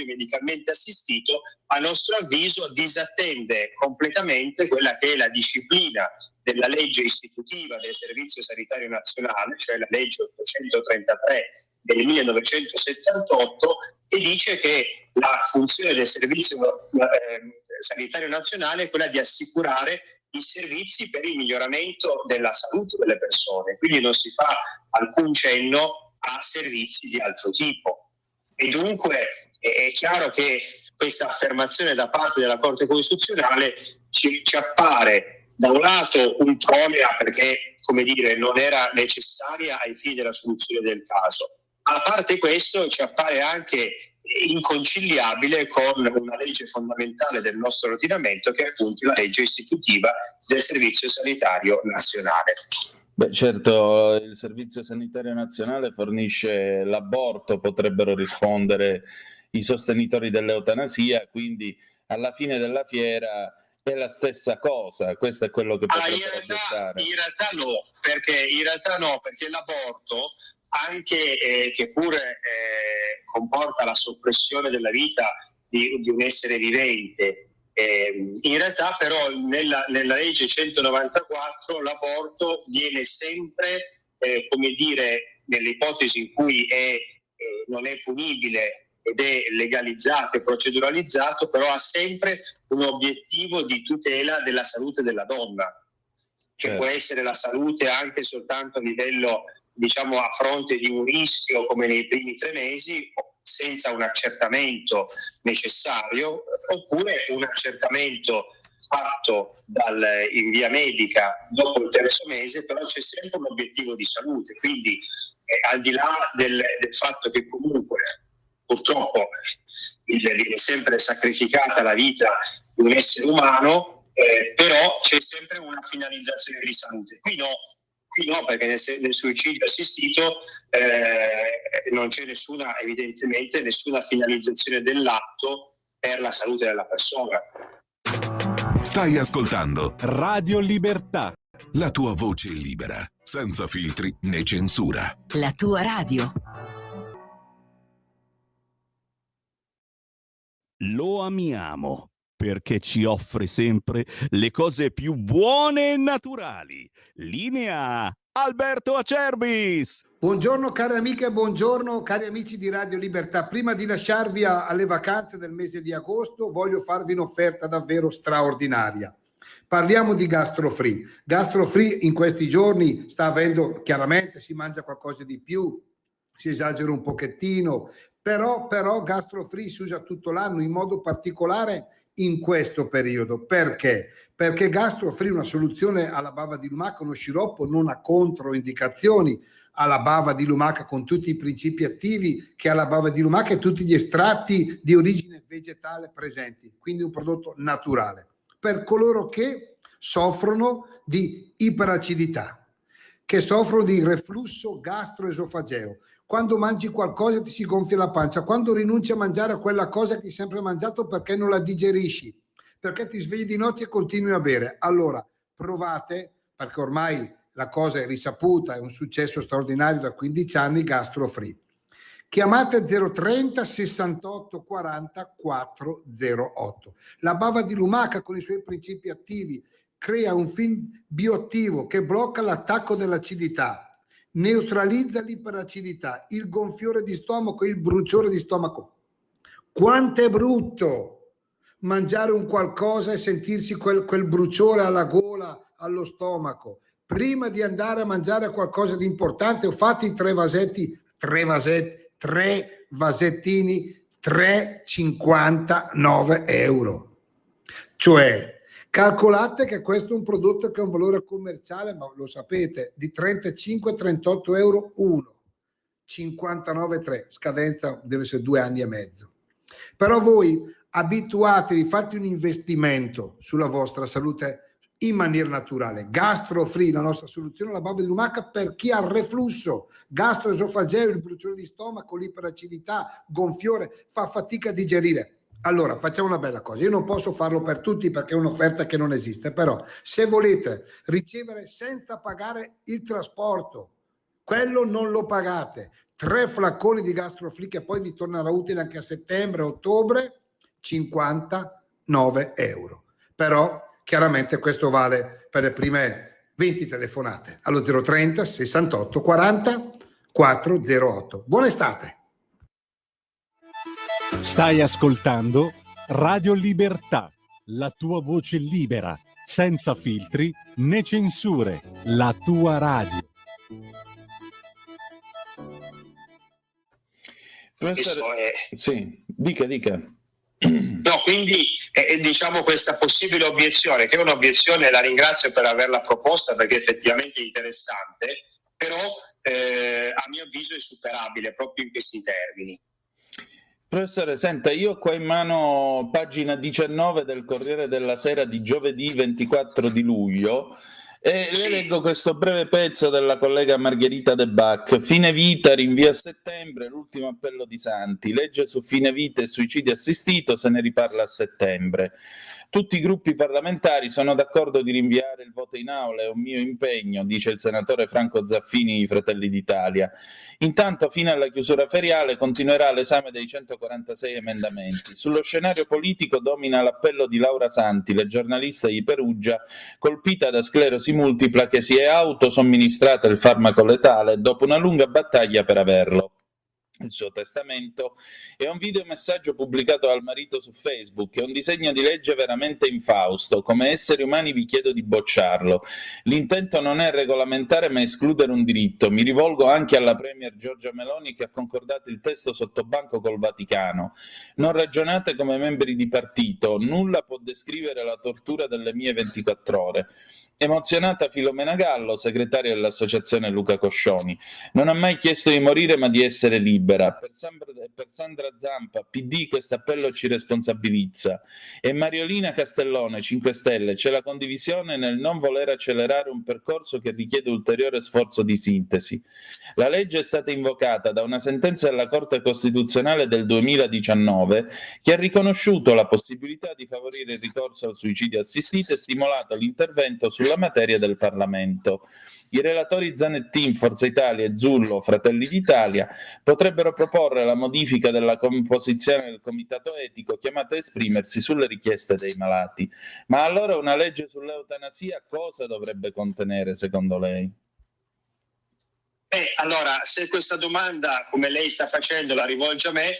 medicalmente assistito, a nostro avviso disattende completamente quella che è la disciplina della legge istitutiva del Servizio Sanitario Nazionale, cioè la legge 833 del 1978, che dice che la funzione del Servizio Sanitario Nazionale è quella di assicurare i servizi per il miglioramento della salute delle persone, quindi non si fa alcun cenno a servizi di altro tipo. E dunque è chiaro che questa affermazione da parte della Corte Costituzionale ci appare Da un lato un promea perché, come dire, non era necessaria ai fini della soluzione del caso. A parte questo, ci appare anche inconciliabile con una legge fondamentale del nostro ordinamento, che è appunto la legge istitutiva del Servizio Sanitario Nazionale. Beh, certo, il Servizio Sanitario Nazionale fornisce l'aborto, potrebbero rispondere i sostenitori dell'eutanasia, quindi alla fine della fiera è la stessa cosa, questo è quello che potrebbero obiettare. In realtà no, perché l'aborto, anche che pure comporta la soppressione della vita di un essere vivente, in realtà però nella legge 194 l'aborto viene sempre, come dire, nelle ipotesi in cui non è punibile ed è legalizzato e proceduralizzato, però ha sempre un obiettivo di tutela della salute della donna, che può essere la salute anche soltanto a livello, diciamo, a fronte di un rischio come nei primi 3 mesi, senza un accertamento necessario, oppure un accertamento fatto in via medica dopo il 3° mese, però c'è sempre un obiettivo di salute. Quindi al di là del fatto che comunque purtroppo viene sempre sacrificata la vita di un essere umano, però c'è sempre una finalizzazione di salute. Qui no, perché nel suicidio assistito non c'è evidentemente nessuna finalizzazione dell'atto per la salute della persona. Stai ascoltando Radio Libertà, la tua voce libera, senza filtri né censura. La tua radio. Lo amiamo perché ci offre sempre le cose più buone e naturali. Linea Alberto Acerbis. Buongiorno cari amiche e buongiorno cari amici di Radio Libertà. Prima di lasciarvi alle vacanze del mese di agosto, voglio farvi un'offerta davvero straordinaria. Parliamo di GastroFree. GastroFree in questi giorni sta avendo, chiaramente si mangia qualcosa di più, si esagera un pochettino, però GastroFree si usa tutto l'anno, in modo particolare in questo periodo. Perché? Perché GastroFree è una soluzione alla bava di lumaca, uno sciroppo, non ha controindicazioni alla bava di lumaca, con tutti i principi attivi che ha la bava di lumaca e tutti gli estratti di origine vegetale presenti, quindi un prodotto naturale per coloro che soffrono di iperacidità, che soffrono di reflusso gastroesofageo. Quando mangi qualcosa ti si gonfia la pancia, quando rinunci a mangiare quella cosa che hai sempre mangiato perché non la digerisci, perché ti svegli di notte e continui a bere. Allora provate, perché ormai la cosa è risaputa, è un successo straordinario da 15 anni, GastroFree. Chiamate 030 68 40 408. La bava di lumaca con i suoi principi attivi crea un film bioattivo che blocca l'attacco dell'acidità, neutralizza l'iperacidità, il gonfiore di stomaco, il bruciore di stomaco. Quanto è brutto mangiare un qualcosa e sentirsi quel bruciore alla gola, allo stomaco. Prima di andare a mangiare qualcosa di importante, fate 3 vasettini, 3,59 euro. Cioè, calcolate che questo è un prodotto che ha un valore commerciale, ma lo sapete, di 35-38 euro uno, 59,3, scadenza deve essere 2 anni e mezzo. Però voi abituatevi, fate un investimento sulla vostra salute in maniera naturale. GastroFree, la nostra soluzione alla bava di lumaca per chi ha il reflusso gastroesofageo, il bruciore di stomaco, l'iperacidità, gonfiore, fa fatica a digerire. Allora facciamo una bella cosa, io non posso farlo per tutti perché è un'offerta che non esiste, però se volete ricevere senza pagare il trasporto, quello non lo pagate, 3 flaconi di GastroFree che poi vi tornerà utile anche a settembre, ottobre, 59 euro. Però chiaramente questo vale per le prime 20 telefonate allo 030 68 40 408. Buona estate! Stai ascoltando Radio Libertà, la tua voce libera, senza filtri né censure, la tua radio. Professore, sì, dica. No, quindi diciamo questa possibile obiezione, che è un'obiezione, la ringrazio per averla proposta perché effettivamente è interessante, però a mio avviso è superabile proprio in questi termini. Professore, senta, io ho qua in mano pagina 19 del Corriere della Sera di giovedì 24 di luglio e le leggo questo breve pezzo della collega Margherita De Bac. Fine vita, rinvio a settembre, l'ultimo appello di Santi. Legge su fine vita e suicidio assistito, se ne riparla a settembre. Tutti i gruppi parlamentari sono d'accordo di rinviare il voto in aula, è un mio impegno, dice il senatore Franco Zaffini di Fratelli d'Italia. Intanto, fino alla chiusura feriale, continuerà l'esame dei 146 emendamenti. Sullo scenario politico domina l'appello di Laura Santi, la giornalista di Perugia, colpita da sclerosi multipla, che si è autosomministrata il farmaco letale dopo una lunga battaglia per averlo. Il suo testamento è un videomessaggio pubblicato dal marito su Facebook, è un disegno di legge veramente infausto, come esseri umani vi chiedo di bocciarlo. L'intento non è regolamentare ma escludere un diritto. Mi rivolgo anche alla Premier Giorgia Meloni che ha concordato il testo sottobanco col Vaticano. Non ragionate come membri di partito, nulla può descrivere la tortura delle mie 24 ore. Emozionata Filomena Gallo, segretaria dell'associazione Luca Coscioni. Non ha mai chiesto di morire ma di essere libera. Per Sandra Zampa, PD, questo appello ci responsabilizza. E Mariolina Castellone, 5 Stelle, c'è la condivisione nel non voler accelerare un percorso che richiede ulteriore sforzo di sintesi. La legge è stata invocata da una sentenza della Corte Costituzionale del 2019 che ha riconosciuto la possibilità di favorire il ricorso al suicidio assistito e stimolato l'intervento sulla materia del Parlamento. I relatori Zanettin, Forza Italia e Zullo, Fratelli d'Italia, potrebbero proporre la modifica della composizione del comitato etico chiamato a esprimersi sulle richieste dei malati. Ma allora una legge sull'eutanasia cosa dovrebbe contenere, secondo lei? Allora, se questa domanda, come lei sta facendo, la rivolge a me,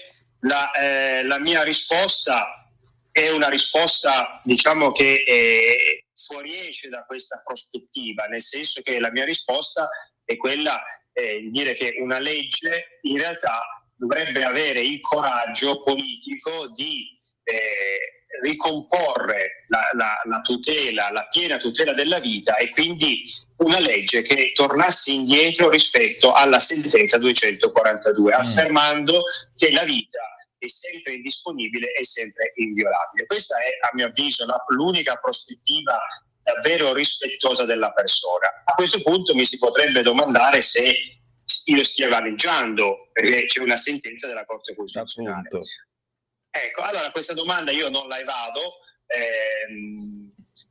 la mia risposta è una risposta, diciamo, che fuoriesce da questa prospettiva, nel senso che la mia risposta è quella di dire che una legge in realtà dovrebbe avere il coraggio politico di ricomporre la tutela, la piena tutela della vita, e quindi una legge che tornasse indietro rispetto alla sentenza 242, affermando che la vita è sempre indisponibile e sempre inviolabile. Questa è, a mio avviso, l'unica prospettiva davvero rispettosa della persona. A questo punto mi si potrebbe domandare se io stia vaneggiando, perché c'è una sentenza della Corte Costituzionale. Ecco, allora questa domanda io non la evado,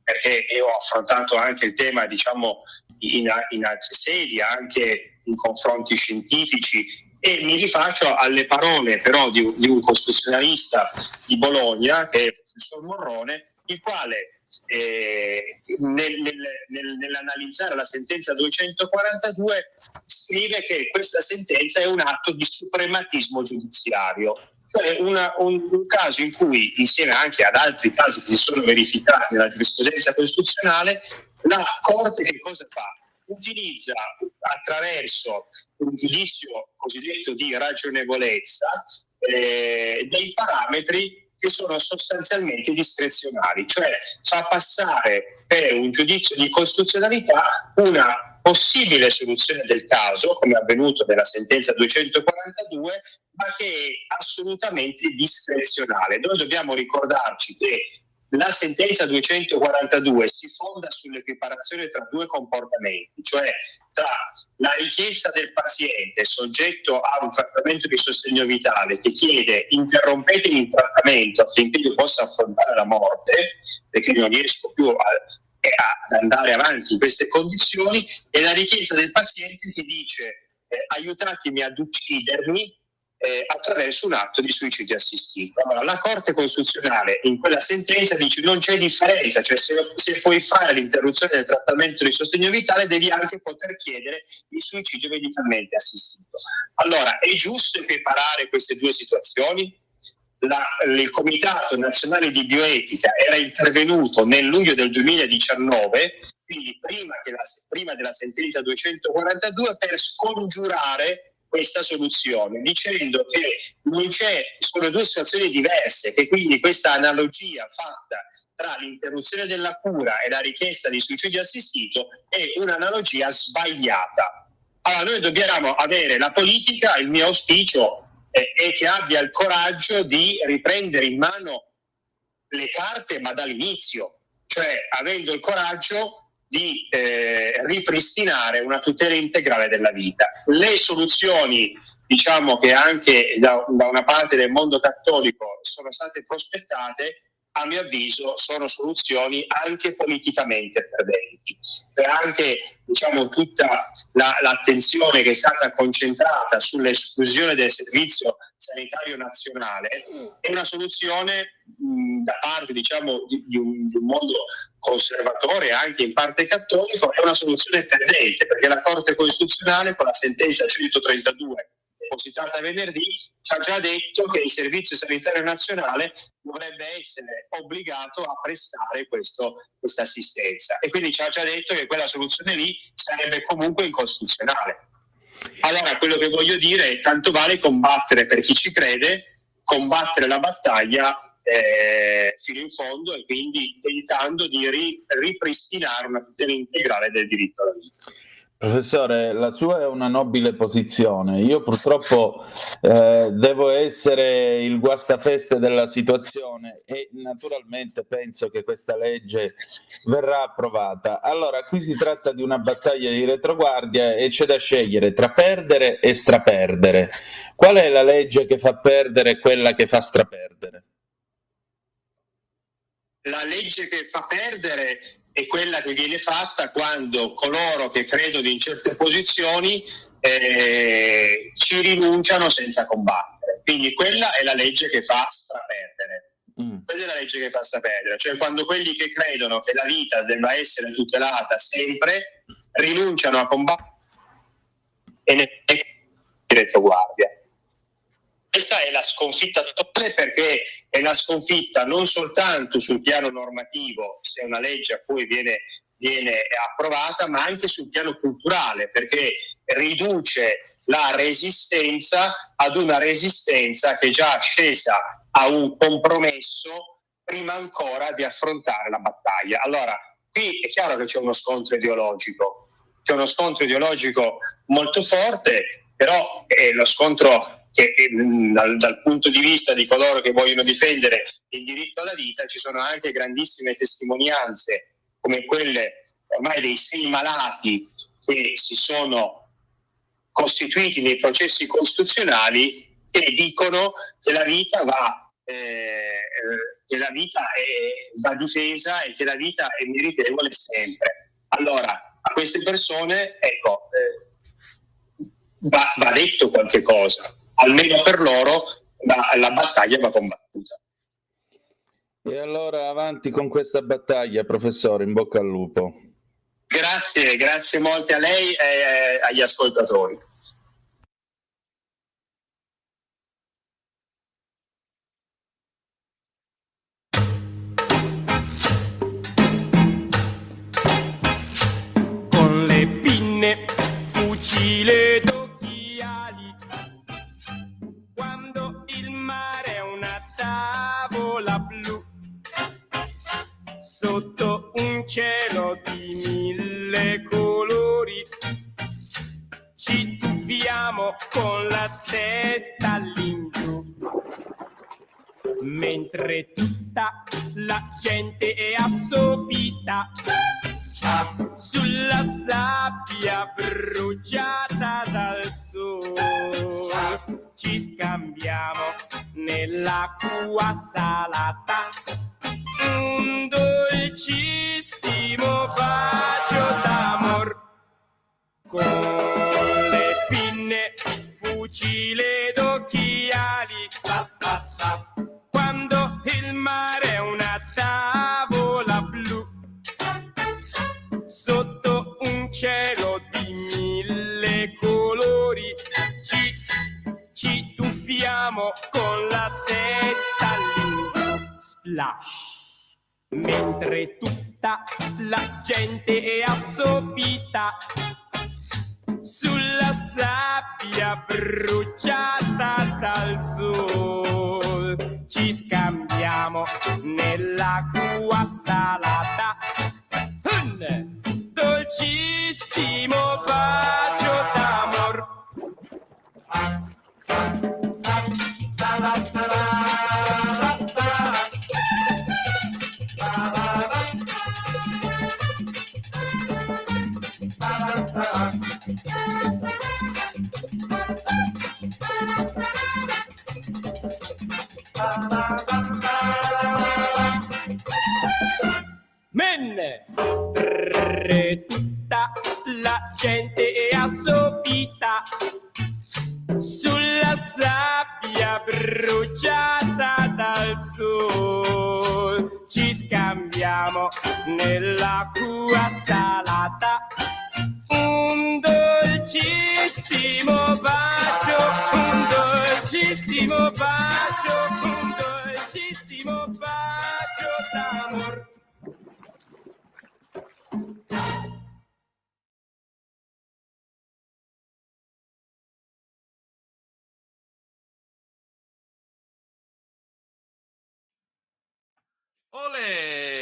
perché io ho affrontato anche il tema, diciamo, in altre sedi, anche in confronti scientifici, e mi rifaccio alle parole però di un costituzionalista di Bologna, che è il professor Morrone, il quale nell'analizzare la sentenza 242 scrive che questa sentenza è un atto di suprematismo giudiziario, cioè un caso in cui, insieme anche ad altri casi che si sono verificati nella giurisprudenza costituzionale, la Corte che cosa fa? Utilizza attraverso un giudizio cosiddetto di ragionevolezza dei parametri che sono sostanzialmente discrezionali, cioè fa passare per un giudizio di costituzionalità una possibile soluzione del caso, come è avvenuto nella sentenza 242, ma che è assolutamente discrezionale. Noi dobbiamo ricordarci che la sentenza 242 si fonda sull'equiparazione tra due comportamenti, cioè tra la richiesta del paziente soggetto a un trattamento di sostegno vitale che chiede interrompetemi il trattamento affinché io possa affrontare la morte, perché non riesco più ad andare avanti in queste condizioni, e la richiesta del paziente che dice aiutatemi ad uccidermi attraverso un atto di suicidio assistito. Allora, la Corte Costituzionale in quella sentenza dice non c'è differenza, cioè se puoi fare l'interruzione del trattamento di sostegno vitale devi anche poter chiedere il suicidio medicalmente assistito. Allora, è giusto equiparare queste due situazioni? Il Comitato Nazionale di Bioetica era intervenuto nel luglio del 2019, quindi prima della sentenza 242, per scongiurare questa soluzione, dicendo che sono due situazioni diverse, che quindi questa analogia fatta tra l'interruzione della cura e la richiesta di suicidio assistito è un'analogia sbagliata. Allora noi dobbiamo avere la politica, il mio auspicio è che abbia il coraggio di riprendere in mano le carte, ma dall'inizio, cioè avendo il coraggio di ripristinare una tutela integrale della vita. Le soluzioni, diciamo, che anche da una parte del mondo cattolico sono state prospettate, a mio avviso sono soluzioni anche politicamente perdenti. Cioè anche, diciamo, tutta l'attenzione che è stata concentrata sull'esclusione del servizio sanitario nazionale è una soluzione da parte, diciamo, di un mondo conservatore, anche in parte cattolico, è una soluzione perdente, perché la Corte Costituzionale con la sentenza 132 depositata venerdì ci ha già detto che il Servizio Sanitario Nazionale dovrebbe essere obbligato a prestare questa assistenza, e quindi ci ha già detto che quella soluzione lì sarebbe comunque incostituzionale. Allora quello che voglio dire è: tanto vale combattere per chi ci crede, combattere la battaglia fino in fondo, e quindi tentando di ripristinare una tutela integrale del diritto alla vita. Professore, la sua è una nobile posizione. Io purtroppo devo essere il guastafeste della situazione e naturalmente penso che questa legge verrà approvata. Allora, qui si tratta di una battaglia di retroguardia e c'è da scegliere tra perdere e straperdere. Qual è la legge che fa perdere e quella che fa straperdere? La legge che fa perdere è quella che viene fatta quando coloro che credono in certe posizioni ci rinunciano senza combattere. Quindi quella è la legge che fa straperdere. Quella è la legge che fa straperdere, cioè quando quelli che credono che la vita debba essere tutelata sempre rinunciano a combattere e ne retroguardia. Questa è la sconfitta totale, perché è la sconfitta non soltanto sul piano normativo, se è una legge a cui viene approvata, ma anche sul piano culturale, perché riduce la resistenza ad una resistenza che è già scesa a un compromesso prima ancora di affrontare la battaglia. Allora, qui è chiaro che c'è uno scontro ideologico molto forte, però è lo scontro che dal punto di vista di coloro che vogliono difendere il diritto alla vita ci sono anche grandissime testimonianze, come quelle ormai dei 6 malati che si sono costituiti nei processi costituzionali, che dicono che la vita va difesa e che la vita è meritevole sempre. Allora, a queste persone, ecco, va detto qualche cosa. Almeno per loro la battaglia va combattuta. E allora avanti con questa battaglia, professore, in bocca al lupo. Grazie molte a lei e agli ascoltatori. Con le pinne, fucile d'occhiali, quando il mare è una tavola blu, sotto un cielo di 1000 colori, ci tuffiamo con la testa all'ingiù, mentre tutta la gente è assopita sulla sabbia bruciata dal sole. Ci scambiamo nell'acqua salata un dolcissimo bacio d'amor. Con le pinne, fucile d'occhiali, quando il mare è una tavola blu, sotto un cielo di 1000 colori, ci tuffiamo con la testa all'ingiù, splash, mentre tutta la gente è assopita sulla sabbia bruciata dal sol, ci scambiamo nell'acqua salata un dolcissimo bacio d'amor. Mentre tutta la gente è assopita sulla sabbia bruciata dal sol, ci scambiamo nell'acqua salata un dolcissimo bacio, un dolcissimo bacio, un dolcissimo bacio d'amor. Olè!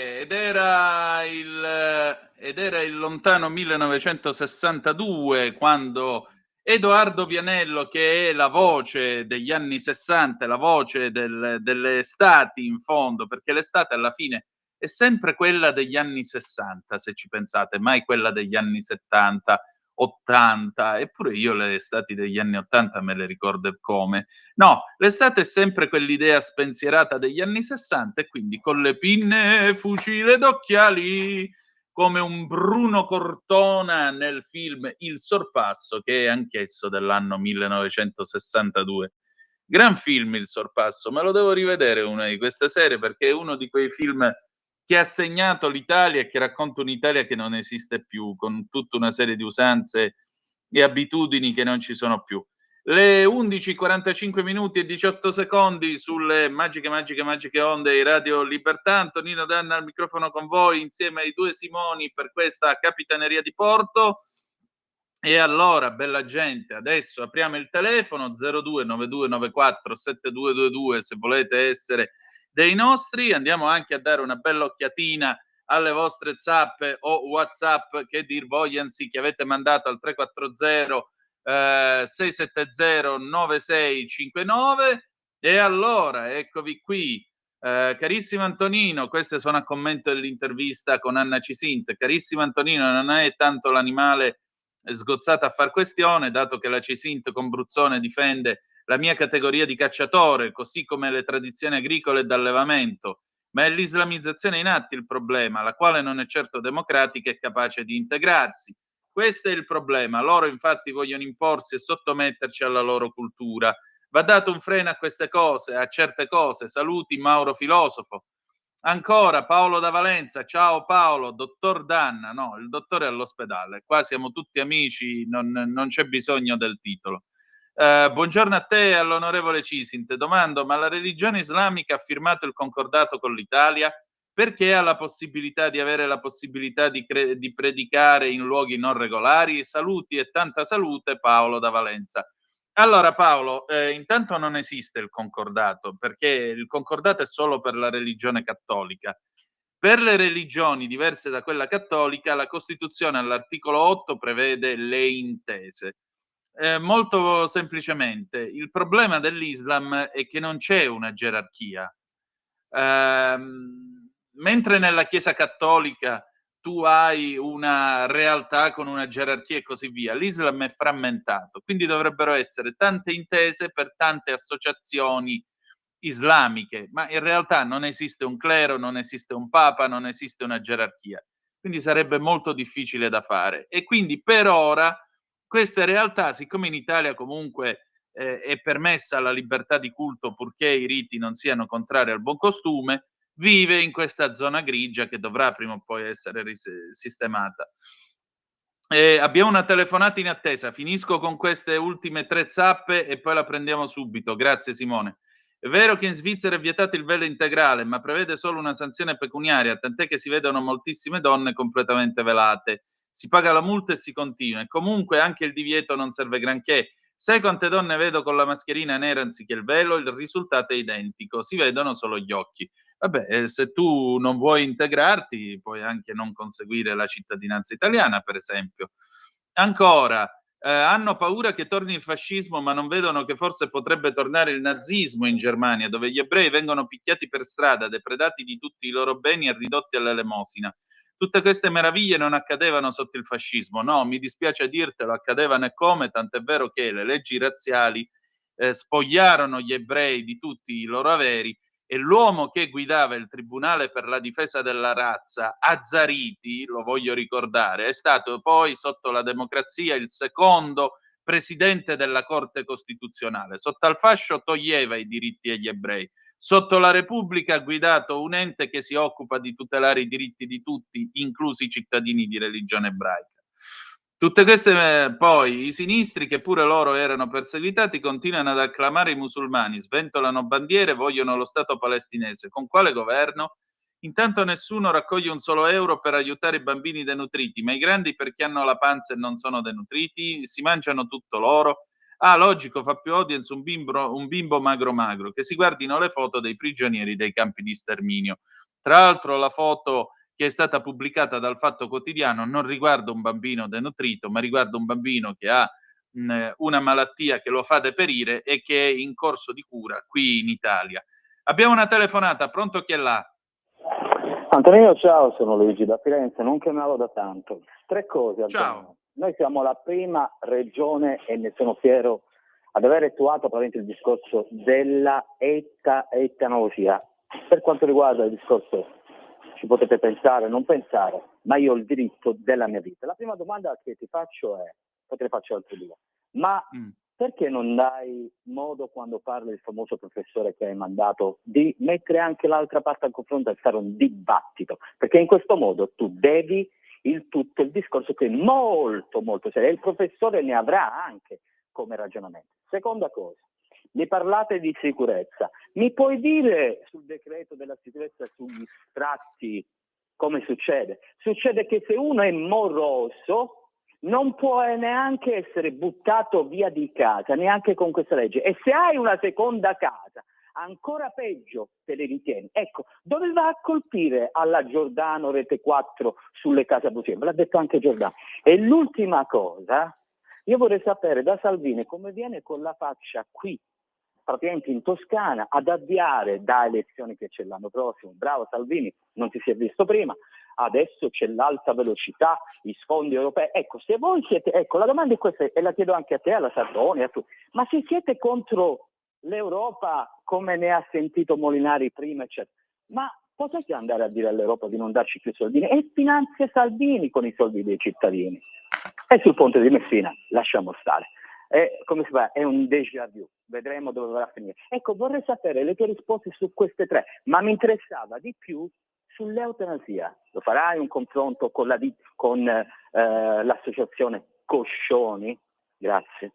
Ed era il lontano 1962 quando Edoardo Vianello, che è la voce degli anni 60, la voce delle estati in fondo, perché l'estate alla fine è sempre quella degli anni 60, se ci pensate, mai quella degli anni 70, 80, eppure io le estati degli anni 80 me le ricordo come. No, l'estate è sempre quell'idea spensierata degli anni 60 e quindi con le pinne, fucile ed occhiali, come un Bruno Cortona nel film Il Sorpasso, che è anch'esso dell'anno 1962. Gran film Il Sorpasso, me lo devo rivedere una di queste sere perché è uno di quei film che ha segnato l'Italia e che racconta un'Italia che non esiste più, con tutta una serie di usanze e abitudini che non ci sono più. Le 11:45 minuti e 18 secondi sulle magiche onde di Radio Libertà. Antonino Danna al microfono con voi insieme ai due Simoni per questa Capitaneria di Porto. E allora, bella gente, adesso apriamo il telefono 0292947222 se volete essere dei nostri. Andiamo anche a dare una bella occhiatina alle vostre zappe o WhatsApp che dir vogliansi che avete mandato al 340 670 9659. E allora, eccovi qui. Carissimo Antonino, queste sono a commento dell'intervista con Anna Cisint. Carissimo Antonino, non è tanto l'animale sgozzato a far questione, dato che la Cisint con Bruzzone difende la mia categoria di cacciatore, così come le tradizioni agricole e d'allevamento, ma è l'islamizzazione in atto il problema, la quale non è certo democratica e capace di integrarsi. Questo è il problema. Loro infatti vogliono imporsi e sottometterci alla loro cultura. Va dato un freno a queste cose, a certe cose. Saluti Mauro Filosofo. Ancora Paolo da Valenza. Ciao Paolo, dottor Danna. No, il dottore è all'ospedale. Qua siamo tutti amici, non c'è bisogno del titolo. Buongiorno a te e all'onorevole Cisint. Domando, ma la religione islamica ha firmato il concordato con l'Italia? Perché ha la possibilità di avere la possibilità di predicare in luoghi non regolari? Saluti e tanta salute, Paolo da Valenza. Allora Paolo, intanto non esiste il concordato, perché il concordato è solo per la religione cattolica. Per le religioni diverse da quella cattolica, la Costituzione all'articolo 8 prevede le intese. Molto semplicemente, il problema dell'Islam è che non c'è una gerarchia. Mentre nella Chiesa cattolica tu hai una realtà con una gerarchia e così via, l'Islam è frammentato, quindi dovrebbero essere tante intese per tante associazioni islamiche, ma in realtà non esiste un clero, non esiste un papa, non esiste una gerarchia, quindi sarebbe molto difficile da fare. E quindi per ora queste realtà, siccome in Italia comunque è permessa la libertà di culto purché i riti non siano contrari al buon costume, vive in questa zona grigia che dovrà prima o poi essere sistemata. Abbiamo una telefonata in attesa, finisco con queste ultime 3 zappe e poi la prendiamo subito. Grazie Simone. È vero che in Svizzera è vietato il velo integrale, ma prevede solo una sanzione pecuniaria, tant'è che si vedono moltissime donne completamente velate. si paga la multa e si continua, e comunque anche il divieto non serve granché. Sai quante donne vedo con la mascherina nera anziché il velo? Il risultato è identico, si vedono solo gli occhi. Vabbè, se tu non vuoi integrarti, puoi anche non conseguire la cittadinanza italiana, per esempio. Ancora, hanno paura che torni il fascismo, ma non vedono che forse potrebbe tornare il nazismo in Germania, dove gli ebrei vengono picchiati per strada, depredati di tutti i loro beni e ridotti all'elemosina. Tutte queste meraviglie non accadevano sotto il fascismo, no, mi dispiace dirtelo, accadevano e come, tant'è vero che le leggi razziali spogliarono gli ebrei di tutti i loro averi, e l'uomo che guidava il Tribunale per la difesa della razza, Azzariti, lo voglio ricordare, è stato poi sotto la democrazia il secondo presidente della Corte Costituzionale. Sotto al fascio toglieva i diritti agli ebrei. Sotto la Repubblica ha guidato un ente che si occupa di tutelare i diritti di tutti, inclusi i cittadini di religione ebraica. Tutte queste, poi, i sinistri, che pure loro erano perseguitati, continuano ad acclamare i musulmani, sventolano bandiere, vogliono lo Stato palestinese. Con quale governo? Intanto nessuno raccoglie un solo euro per aiutare i bambini denutriti, ma i grandi, perché hanno la panza e non sono denutriti, si mangiano tutto loro. Ah, logico, fa più audience un bimbo magro magro, che si guardino le foto dei prigionieri dei campi di sterminio. Tra l'altro la foto che è stata pubblicata dal Fatto Quotidiano non riguarda un bambino denutrito, ma riguarda un bambino che ha una malattia che lo fa deperire e che è in corso di cura qui in Italia. Abbiamo una telefonata, pronto, chi è là? Antonino, ciao, sono Luigi da Firenze, non chiamavo da tanto. 3 cose, Antonino. Ciao. Noi siamo la prima regione, e ne sono fiero, ad aver attuato il discorso della eutanasia. Per quanto riguarda il discorso, ci potete pensare, non pensare, ma io ho il diritto della mia vita. La prima domanda che ti faccio è, poi te ne faccio altre 2, ma perché non dai modo, quando parla il famoso professore che hai mandato, di mettere anche l'altra parte al confronto e fare un dibattito? Perché in questo modo tu devi il discorso che è molto molto serio, e il professore ne avrà anche come ragionamento. Seconda cosa, mi parlate di sicurezza, mi puoi dire sul decreto della sicurezza sugli sfratti come succede? Succede che se uno è moroso non può neanche essere buttato via di casa, neanche con questa legge, e se hai una seconda casa ancora peggio te le ritieni. Ecco, dove va a colpire alla Giordano Rete 4 sulle case abusive? L'ha detto anche Giordano. E l'ultima cosa, io vorrei sapere da Salvini come viene con la faccia qui, praticamente in Toscana, ad avviare da elezioni che c'è l'anno prossimo. Bravo Salvini, non ti si è visto prima. Adesso c'è l'alta velocità, i sfondi europei. Ecco, se voi siete, ecco, la domanda è questa, e la chiedo anche a te, alla Sardoni, a tu. Ma se siete contro l'Europa, come ne ha sentito Molinari prima, eccetera, ma potete andare a dire all'Europa di non darci più soldini? E finanzia Salvini con i soldi dei cittadini. E sul ponte di Messina, lasciamo stare. Come si fa? È un déjà vu, vedremo dove va a finire. Ecco, vorrei sapere le tue risposte su queste 3, ma mi interessava di più sull'eutanasia. Lo farai un confronto con l'associazione Coscioni? Grazie.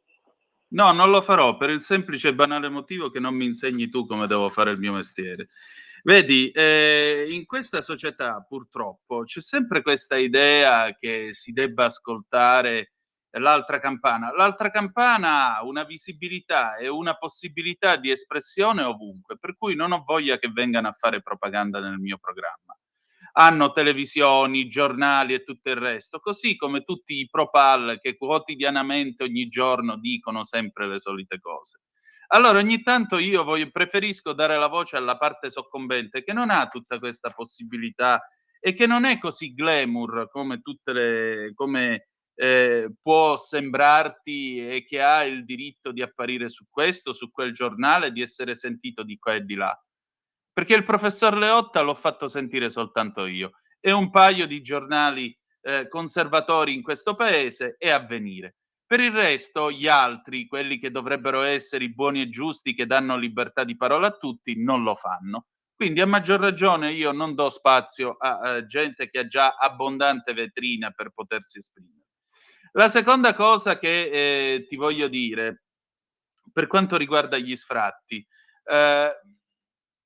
No, non lo farò, per il semplice e banale motivo che non mi insegni tu come devo fare il mio mestiere. Vedi, in questa società purtroppo c'è sempre questa idea che si debba ascoltare l'altra campana. L'altra campana ha una visibilità e una possibilità di espressione ovunque, per cui non ho voglia che vengano a fare propaganda nel mio programma. Hanno televisioni, giornali e tutto il resto, così come tutti i pro-pal che quotidianamente, ogni giorno, dicono sempre le solite cose. Allora ogni tanto io preferisco dare la voce alla parte soccombente, che non ha tutta questa possibilità e che non è così glamour come può sembrarti, e che ha il diritto di apparire su questo, su quel giornale, di essere sentito di qua e di là. Perché il professor Leotta l'ho fatto sentire soltanto io, e un paio di giornali conservatori in questo paese, e Avvenire. Per il resto gli altri, quelli che dovrebbero essere i buoni e giusti, che danno libertà di parola a tutti, non lo fanno. Quindi a maggior ragione io non do spazio a gente che ha già abbondante vetrina per potersi esprimere. La seconda cosa che ti voglio dire, per quanto riguarda gli sfratti,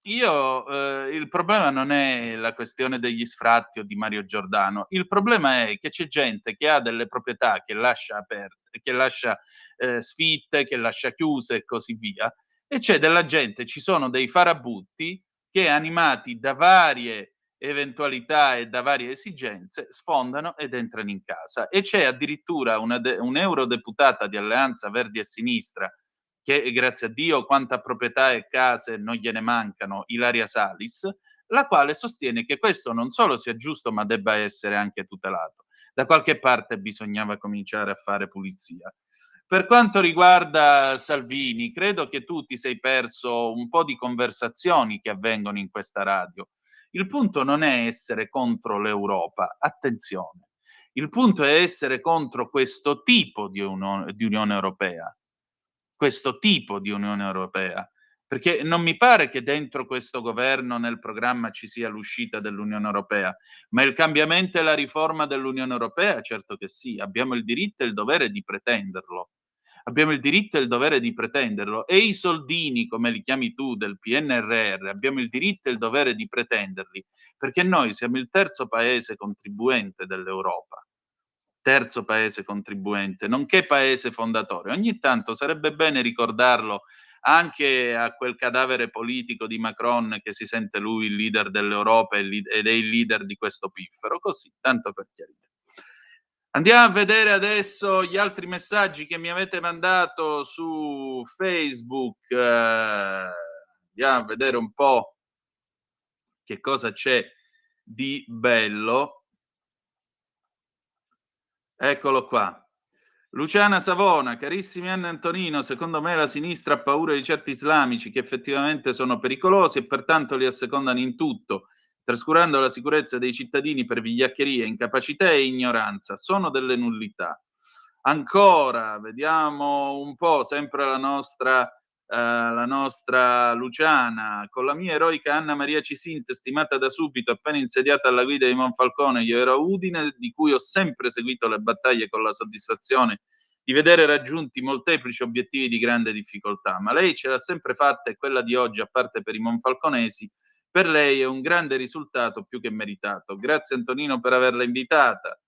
Il problema non è la questione degli sfratti o di Mario Giordano, il problema è che c'è gente che ha delle proprietà che lascia aperte, che lascia sfitte, che lascia chiuse e così via, e c'è della gente, ci sono dei farabutti che, animati da varie eventualità e da varie esigenze, sfondano ed entrano in casa. E c'è addirittura un'eurodeputata di Alleanza Verdi e Sinistra, che grazie a Dio quanta proprietà e case non gliene mancano, Ilaria Salis, la quale sostiene che questo non solo sia giusto ma debba essere anche tutelato. Da qualche parte bisognava cominciare a fare pulizia. Per quanto riguarda Salvini, credo che tu ti sei perso un po' di conversazioni che avvengono in questa radio. Il punto non è essere contro l'Europa, attenzione. Il punto è essere contro questo tipo di Unione Europea. Questo tipo di Unione Europea, perché non mi pare che dentro questo governo nel programma ci sia l'uscita dell'Unione Europea, ma il cambiamento e la riforma dell'Unione Europea, certo che sì, abbiamo il diritto e il dovere di pretenderlo. Abbiamo il diritto e il dovere di pretenderlo, e i soldini, come li chiami tu, del PNRR, abbiamo il diritto e il dovere di pretenderli, perché noi siamo il terzo paese contribuente dell'Europa. Terzo paese contribuente, nonché paese fondatore. Ogni tanto sarebbe bene ricordarlo anche a quel cadavere politico di Macron che si sente lui il leader dell'Europa ed è il leader di questo piffero, così, tanto per chiarire. Andiamo a vedere adesso gli altri messaggi che mi avete mandato su Facebook. Andiamo a vedere un po' che cosa c'è di bello. Eccolo qua. Luciana Savona, carissimi Anna e Antonino, secondo me la sinistra ha paura di certi islamici che effettivamente sono pericolosi e pertanto li assecondano in tutto, trascurando la sicurezza dei cittadini per vigliaccheria, incapacità e ignoranza. Sono delle nullità. Ancora, vediamo un po', sempre la nostra Luciana, con la mia eroica Anna Maria Cisint, stimata da subito, appena insediata alla guida di Monfalcone, io ero a Udine, di cui ho sempre seguito le battaglie con la soddisfazione di vedere raggiunti molteplici obiettivi di grande difficoltà, ma lei ce l'ha sempre fatta e quella di oggi, a parte per i monfalconesi, per lei è un grande risultato più che meritato. Grazie Antonino per averla invitata.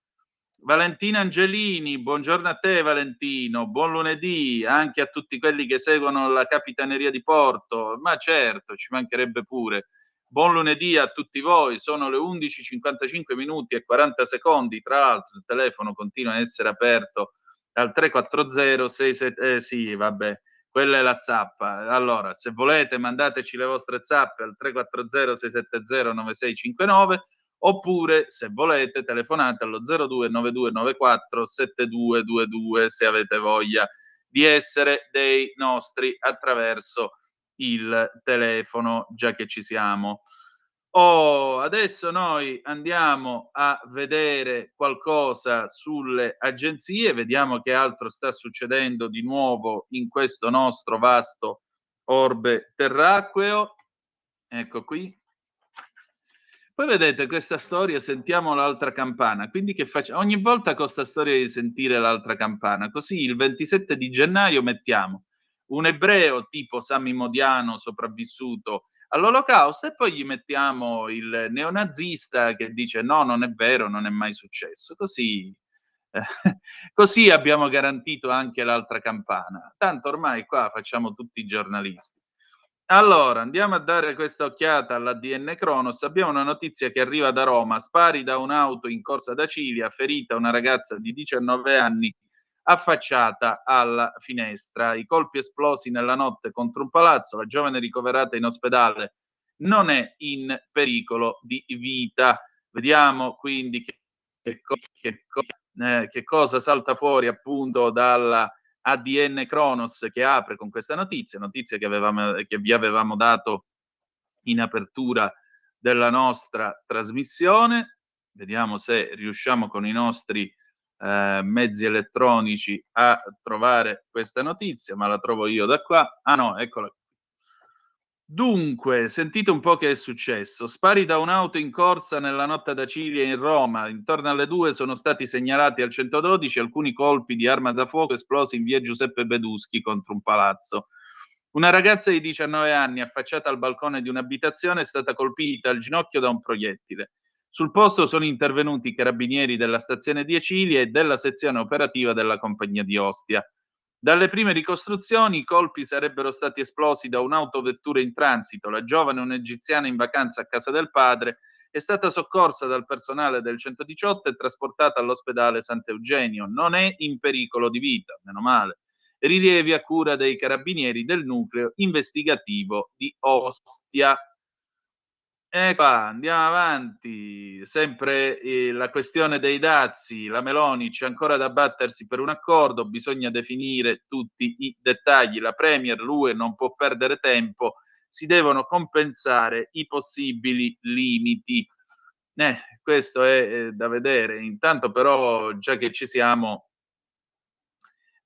Valentina Angelini, buongiorno a te Valentino, buon lunedì anche a tutti quelli che seguono la Capitaneria di Porto, ma certo, ci mancherebbe pure. Buon lunedì a tutti voi, sono le 11:55 minuti e 40 secondi, tra l'altro il telefono continua a essere aperto al 340 sì, vabbè, quella è la zappa. Allora, se volete mandateci le vostre zappe al 340 670 9659, oppure se volete telefonate allo 02 9294 7222 se avete voglia di essere dei nostri attraverso il telefono, già che ci siamo. Adesso noi andiamo a vedere qualcosa sulle agenzie, vediamo che altro sta succedendo di nuovo in questo nostro vasto orbe terracqueo. Ecco qui. Poi vedete questa storia, sentiamo l'altra campana, quindi che facciamo? Ogni volta con sta storia di sentire l'altra campana, così il 27 di gennaio mettiamo un ebreo tipo Sami Modiano sopravvissuto all'Olocausto e poi gli mettiamo il neonazista che dice no, non è vero, non è mai successo, così così abbiamo garantito anche l'altra campana. Tanto ormai qua facciamo tutti i giornalisti. Allora, andiamo a dare questa occhiata all'ADN Cronos. Abbiamo una notizia che arriva da Roma. Spari da un'auto in corsa d'Acilia, ferita una ragazza di 19 anni affacciata alla finestra. I colpi esplosi nella notte contro un palazzo. La giovane ricoverata in ospedale non è in pericolo di vita. Vediamo quindi che cosa salta fuori appunto dalla ADN Cronos che apre con questa notizia che vi avevamo dato in apertura della nostra trasmissione. Vediamo se riusciamo con i nostri mezzi elettronici a trovare questa notizia, ma la trovo io da qua. Ah no, eccola. Dunque, sentite un po' che è successo. Spari da un'auto in corsa nella notte d'Acilia in Roma. Intorno alle 2 sono stati segnalati al 112 alcuni colpi di arma da fuoco esplosi in via Giuseppe Beduschi contro un palazzo. Una ragazza di 19 anni affacciata al balcone di un'abitazione è stata colpita al ginocchio da un proiettile. Sul posto sono intervenuti i carabinieri della stazione di Acilia e della sezione operativa della compagnia di Ostia. Dalle prime ricostruzioni i colpi sarebbero stati esplosi da un'autovettura in transito. La giovane, un'egiziana in vacanza a casa del padre, è stata soccorsa dal personale del 118 e trasportata all'ospedale Sant'Eugenio. Non è in pericolo di vita, meno male. Rilievi a cura dei carabinieri del nucleo investigativo di Ostia. E qua andiamo avanti, sempre la questione dei dazi. La Meloni: c'è ancora da battersi per un accordo, bisogna definire tutti i dettagli. La Premier, l'UE non può perdere tempo, si devono compensare i possibili limiti. Questo è da vedere. Intanto però, già che ci siamo,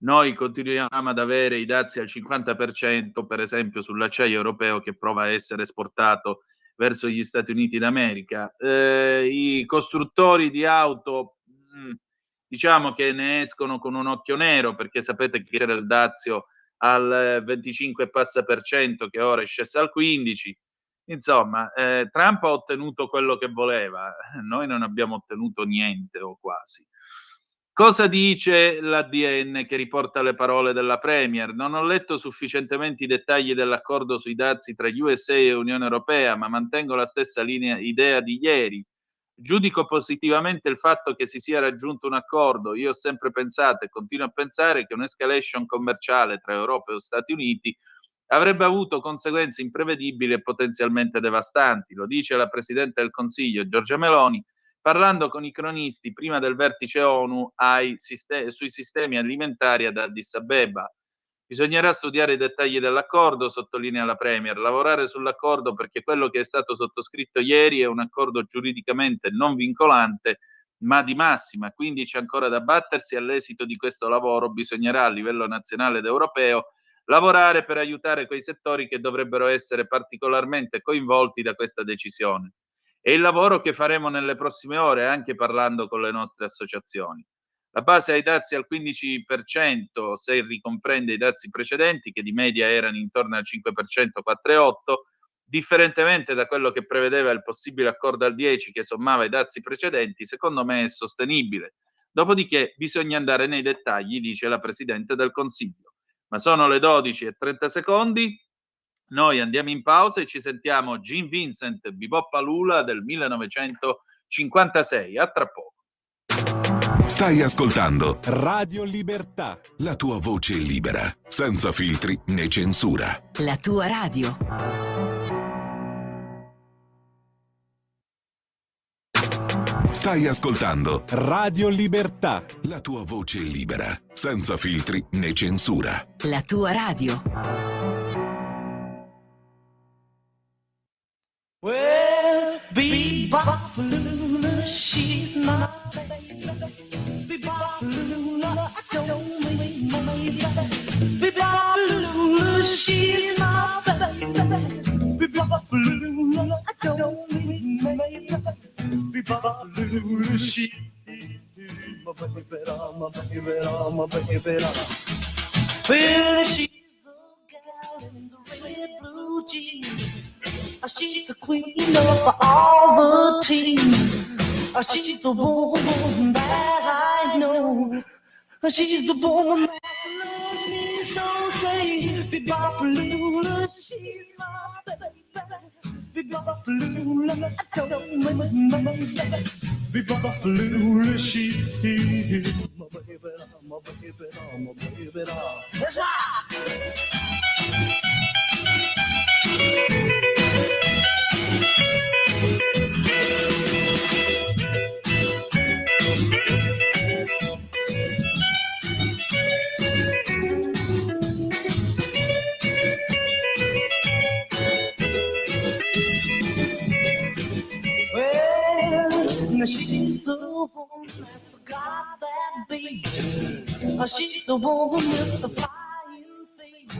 noi continuiamo ad avere i dazi al 50%, per esempio sull'acciaio europeo che prova a essere esportato verso gli Stati Uniti d'America. I costruttori di auto, diciamo che ne escono con un occhio nero, perché sapete che c'era il dazio al 25 e passa per cento, che ora è scesso al 15%. Insomma, Trump ha ottenuto quello che voleva, noi non abbiamo ottenuto niente o quasi. Cosa dice l'ADN che riporta le parole della Premier? Non ho letto sufficientemente i dettagli dell'accordo sui dazi tra USA e Unione Europea, ma mantengo la stessa idea di ieri. Giudico positivamente il fatto che si sia raggiunto un accordo. Io ho sempre pensato e continuo a pensare che un'escalation commerciale tra Europa e Stati Uniti avrebbe avuto conseguenze imprevedibili e potenzialmente devastanti. Lo dice la Presidente del Consiglio, Giorgia Meloni, parlando con i cronisti prima del vertice ONU sui sistemi alimentari ad Addis Abeba. Bisognerà studiare i dettagli dell'accordo, sottolinea la Premier, lavorare sull'accordo perché quello che è stato sottoscritto ieri è un accordo giuridicamente non vincolante, ma di massima, quindi c'è ancora da battersi. All'esito di questo lavoro bisognerà a livello nazionale ed europeo lavorare per aiutare quei settori che dovrebbero essere particolarmente coinvolti da questa decisione. È il lavoro che faremo nelle prossime ore, anche parlando con le nostre associazioni. La base ai dazi al 15%, se ricomprende i dazi precedenti, che di media erano intorno al 5%, 4,8%, differentemente da quello che prevedeva il possibile accordo al 10%, che sommava i dazi precedenti, secondo me è sostenibile. Dopodiché bisogna andare nei dettagli, dice la Presidente del Consiglio. Ma sono le 12:30. Noi andiamo in pausa e ci sentiamo Gene Vincent, Bebop Palula del 1956. A tra poco. Stai ascoltando Radio Libertà, la tua voce libera, senza filtri né censura. La tua radio. Stai ascoltando Radio Libertà, la tua voce libera, senza filtri né censura. La tua radio. Well, Bebop Lula, she's my baby. Bebop Lula, I don't mean my baby. Bebop Lula, she's my baby. Bebop Lula, I don't mean my baby. Bebop Lula, she's my baby, my baby, my baby. Well, she's the gal in the red blue jeans. She's the queen of all the team. She's the woman that I know. She's the woman that loves me so. Say, Bebop Lula, she's my baby. Bebop Lula, I don't mind my baby. Bebop Lula, she's my baby, my baby, my baby. Let's rock. She's the one that's got that beat. She's the one with the flying feet.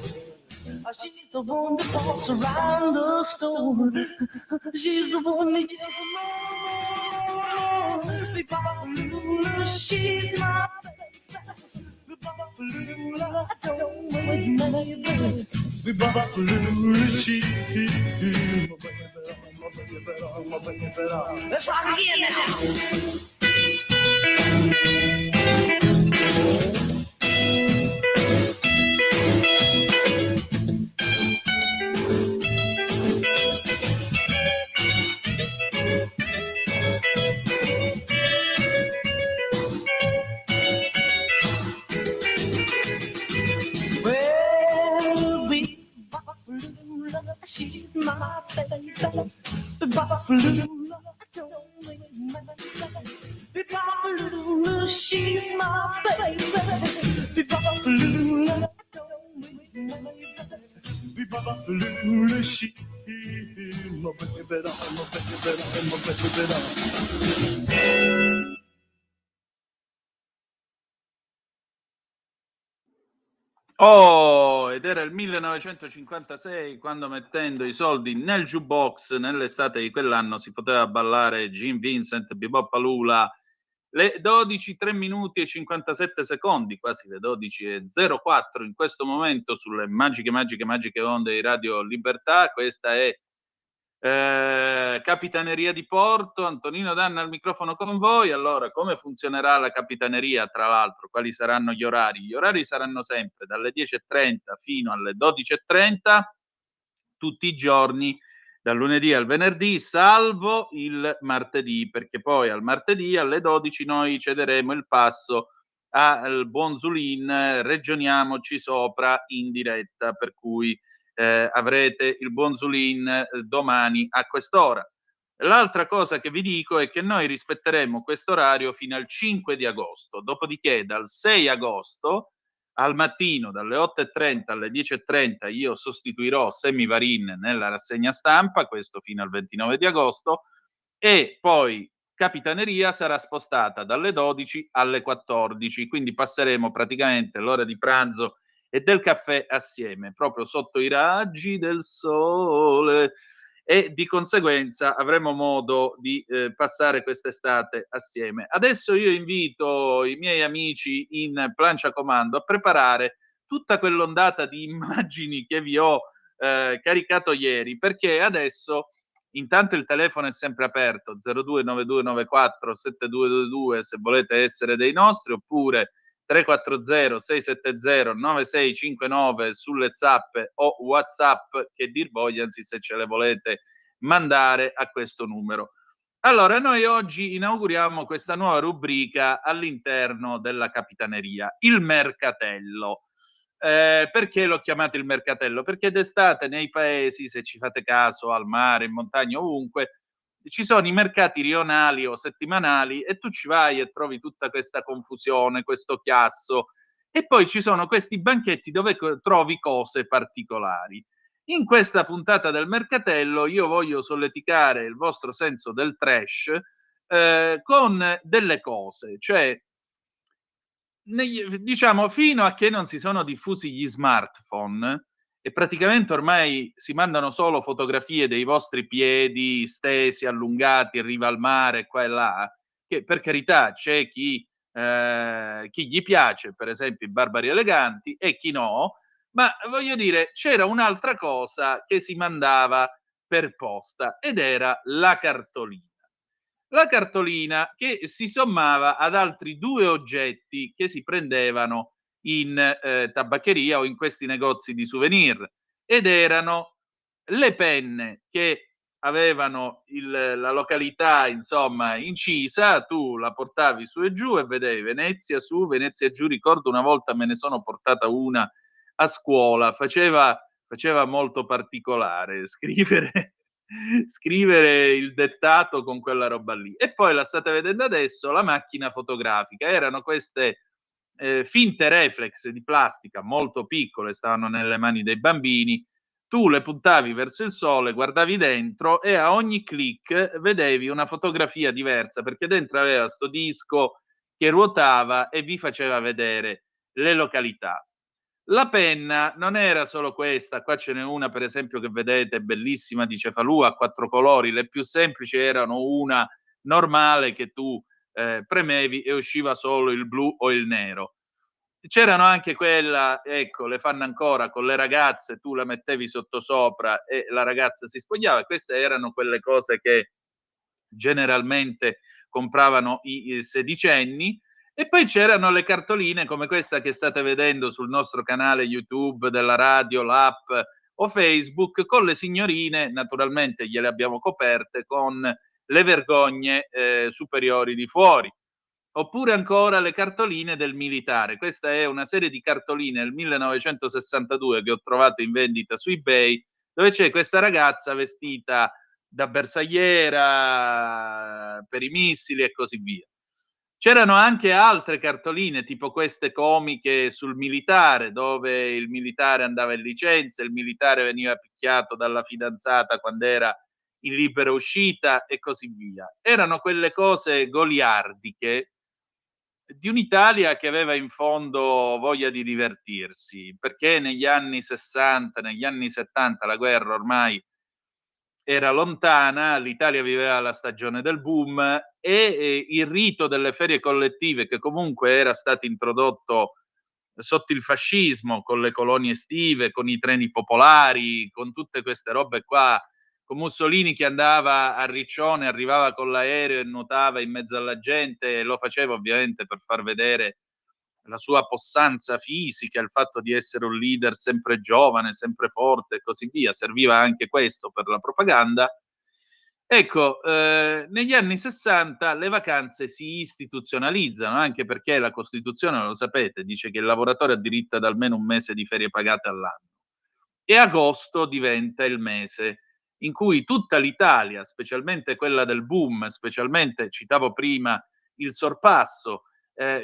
She's the one that walks around the store. She's the one that yells more. Bebop Lula, she's my baby. Bebop Lula, I don't mind my baby. Let's rock again now. Well, Bebopalula, she's my baby. Bebopalula, don't make me mad. Bebopalula, she's my baby. Bebopalula, don't make me mad. Bebopalula, she's my baby, my baby. Oh, ed era il 1956 quando, mettendo i soldi nel jukebox nell'estate di quell'anno, si poteva ballare Jim Vincent, Bebopalula. Le 12, 3 minuti e 57 secondi, quasi le 12:04 in questo momento sulle magiche onde di Radio Libertà. Questa è Capitaneria di Porto. Antonino Danna al microfono con voi. Allora, come funzionerà la Capitaneria? Tra l'altro, quali saranno gli orari? Gli orari saranno sempre dalle 10:30 fino alle 12:30, tutti i giorni, dal lunedì al venerdì, salvo il martedì, perché poi al martedì alle 12 noi cederemo il passo al buon Zulin, ragioniamoci sopra in diretta, per cui avrete il buon Zulin domani a quest'ora. L'altra cosa che vi dico è che noi rispetteremo questo orario fino al 5 di agosto, dopodiché dal 6 agosto al mattino dalle 8:30 alle 10:30 io sostituirò Semivarin nella rassegna stampa, questo fino al 29 di agosto, e poi Capitaneria sarà spostata dalle 12 alle 14, quindi passeremo praticamente l'ora di pranzo e del caffè assieme, proprio sotto i raggi del sole, e di conseguenza avremo modo di passare quest'estate assieme. Adesso io invito i miei amici in plancia comando a preparare tutta quell'ondata di immagini che vi ho caricato ieri, perché adesso intanto il telefono è sempre aperto, 0292947222 se volete essere dei nostri, oppure 340-670-9659 sulle zappe o WhatsApp, che dir vogliansi, se ce le volete mandare a questo numero. Allora, noi oggi inauguriamo questa nuova rubrica all'interno della Capitaneria, il mercatello. Perché l'ho chiamato il mercatello? Perché d'estate nei paesi, se ci fate caso, al mare, in montagna, ovunque, ci sono i mercati rionali o settimanali e tu ci vai e trovi tutta questa confusione, questo chiasso, e poi ci sono questi banchetti dove trovi cose particolari. In questa puntata del mercatello io voglio solleticare il vostro senso del trash con delle cose, cioè diciamo, fino a che non si sono diffusi gli smartphone e praticamente ormai si mandano solo fotografie dei vostri piedi stesi, allungati, in riva al mare, qua e là, che per carità c'è chi gli piace, per esempio i barbari eleganti, e chi no, ma voglio dire, c'era un'altra cosa che si mandava per posta ed era la cartolina. La cartolina che si sommava ad altri 2 oggetti che si prendevano in tabaccheria o in questi negozi di souvenir, ed erano le penne che avevano la località, insomma, incisa, tu la portavi su e giù e vedevi Venezia su, Venezia giù. Ricordo una volta me ne sono portata una a scuola, faceva molto particolare scrivere il dettato con quella roba lì. E poi la state vedendo adesso, la macchina fotografica. Erano queste finte reflex di plastica molto piccole, stavano nelle mani dei bambini, tu le puntavi verso il sole, guardavi dentro e a ogni click vedevi una fotografia diversa, perché dentro aveva sto disco che ruotava e vi faceva vedere le località. La penna non era solo questa, qua ce n'è una per esempio che vedete, bellissima, di Cefalù, a 4 colori. Le più semplici erano una normale che tu premevi e usciva solo il blu o il nero. C'erano anche quella, ecco, le fanno ancora con le ragazze, tu la mettevi sottosopra e la ragazza si spogliava. Queste erano quelle cose che generalmente compravano i sedicenni. E poi c'erano le cartoline come questa che state vedendo sul nostro canale YouTube della radio, l'app o Facebook, con le signorine, naturalmente gliele abbiamo coperte con le vergogne superiori di fuori. Oppure ancora le cartoline del militare. Questa è una serie di cartoline del 1962 che ho trovato in vendita su eBay, dove c'è questa ragazza vestita da bersagliera per i missili e così via. C'erano anche altre cartoline, tipo queste comiche sul militare, dove il militare andava in licenza, il militare veniva picchiato dalla fidanzata quando era in libera uscita e così via. Erano quelle cose goliardiche di un'Italia che aveva in fondo voglia di divertirsi, perché negli anni 60, negli anni 70 la guerra ormai era lontana, l'Italia viveva la stagione del boom e il rito delle ferie collettive, che comunque era stato introdotto sotto il fascismo, con le colonie estive, con i treni popolari, con tutte queste robe qua, con Mussolini che andava a Riccione, arrivava con l'aereo e nuotava in mezzo alla gente, e lo faceva ovviamente per far vedere la sua possanza fisica, il fatto di essere un leader sempre giovane, sempre forte e così via. Serviva anche questo per la propaganda. Ecco, negli anni 60 le vacanze si istituzionalizzano, anche perché la Costituzione, lo sapete, dice che il lavoratore ha diritto ad almeno un mese di ferie pagate all'anno. E agosto diventa il mese in cui tutta l'Italia, specialmente quella del boom, specialmente, citavo prima, il sorpasso,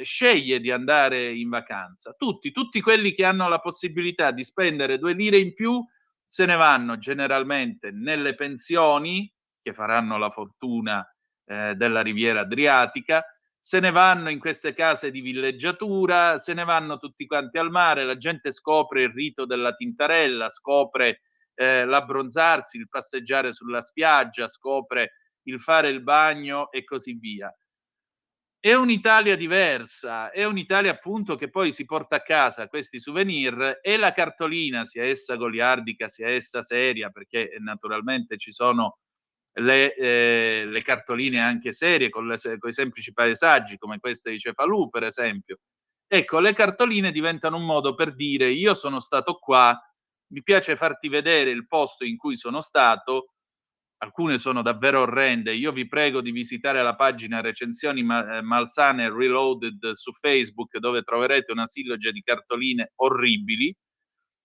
sceglie di andare in vacanza. Tutti quelli che hanno la possibilità di spendere 2 lire in più se ne vanno generalmente nelle pensioni, che faranno la fortuna della Riviera Adriatica, se ne vanno in queste case di villeggiatura, se ne vanno tutti quanti al mare, la gente scopre il rito della tintarella, scopre l'abbronzarsi, il passeggiare sulla spiaggia, scopre il fare il bagno e così via. È un'Italia diversa, è un'Italia appunto che poi si porta a casa questi souvenir, e la cartolina, sia essa goliardica, sia essa seria, perché naturalmente ci sono le cartoline anche serie con i semplici paesaggi, come queste di Cefalù, per esempio. Ecco, le cartoline diventano un modo per dire: io sono stato qua, mi piace farti vedere il posto in cui sono stato. Alcune sono davvero orrende. Io vi prego di visitare la pagina Recensioni Malsane Reloaded su Facebook, dove troverete una silloge di cartoline orribili,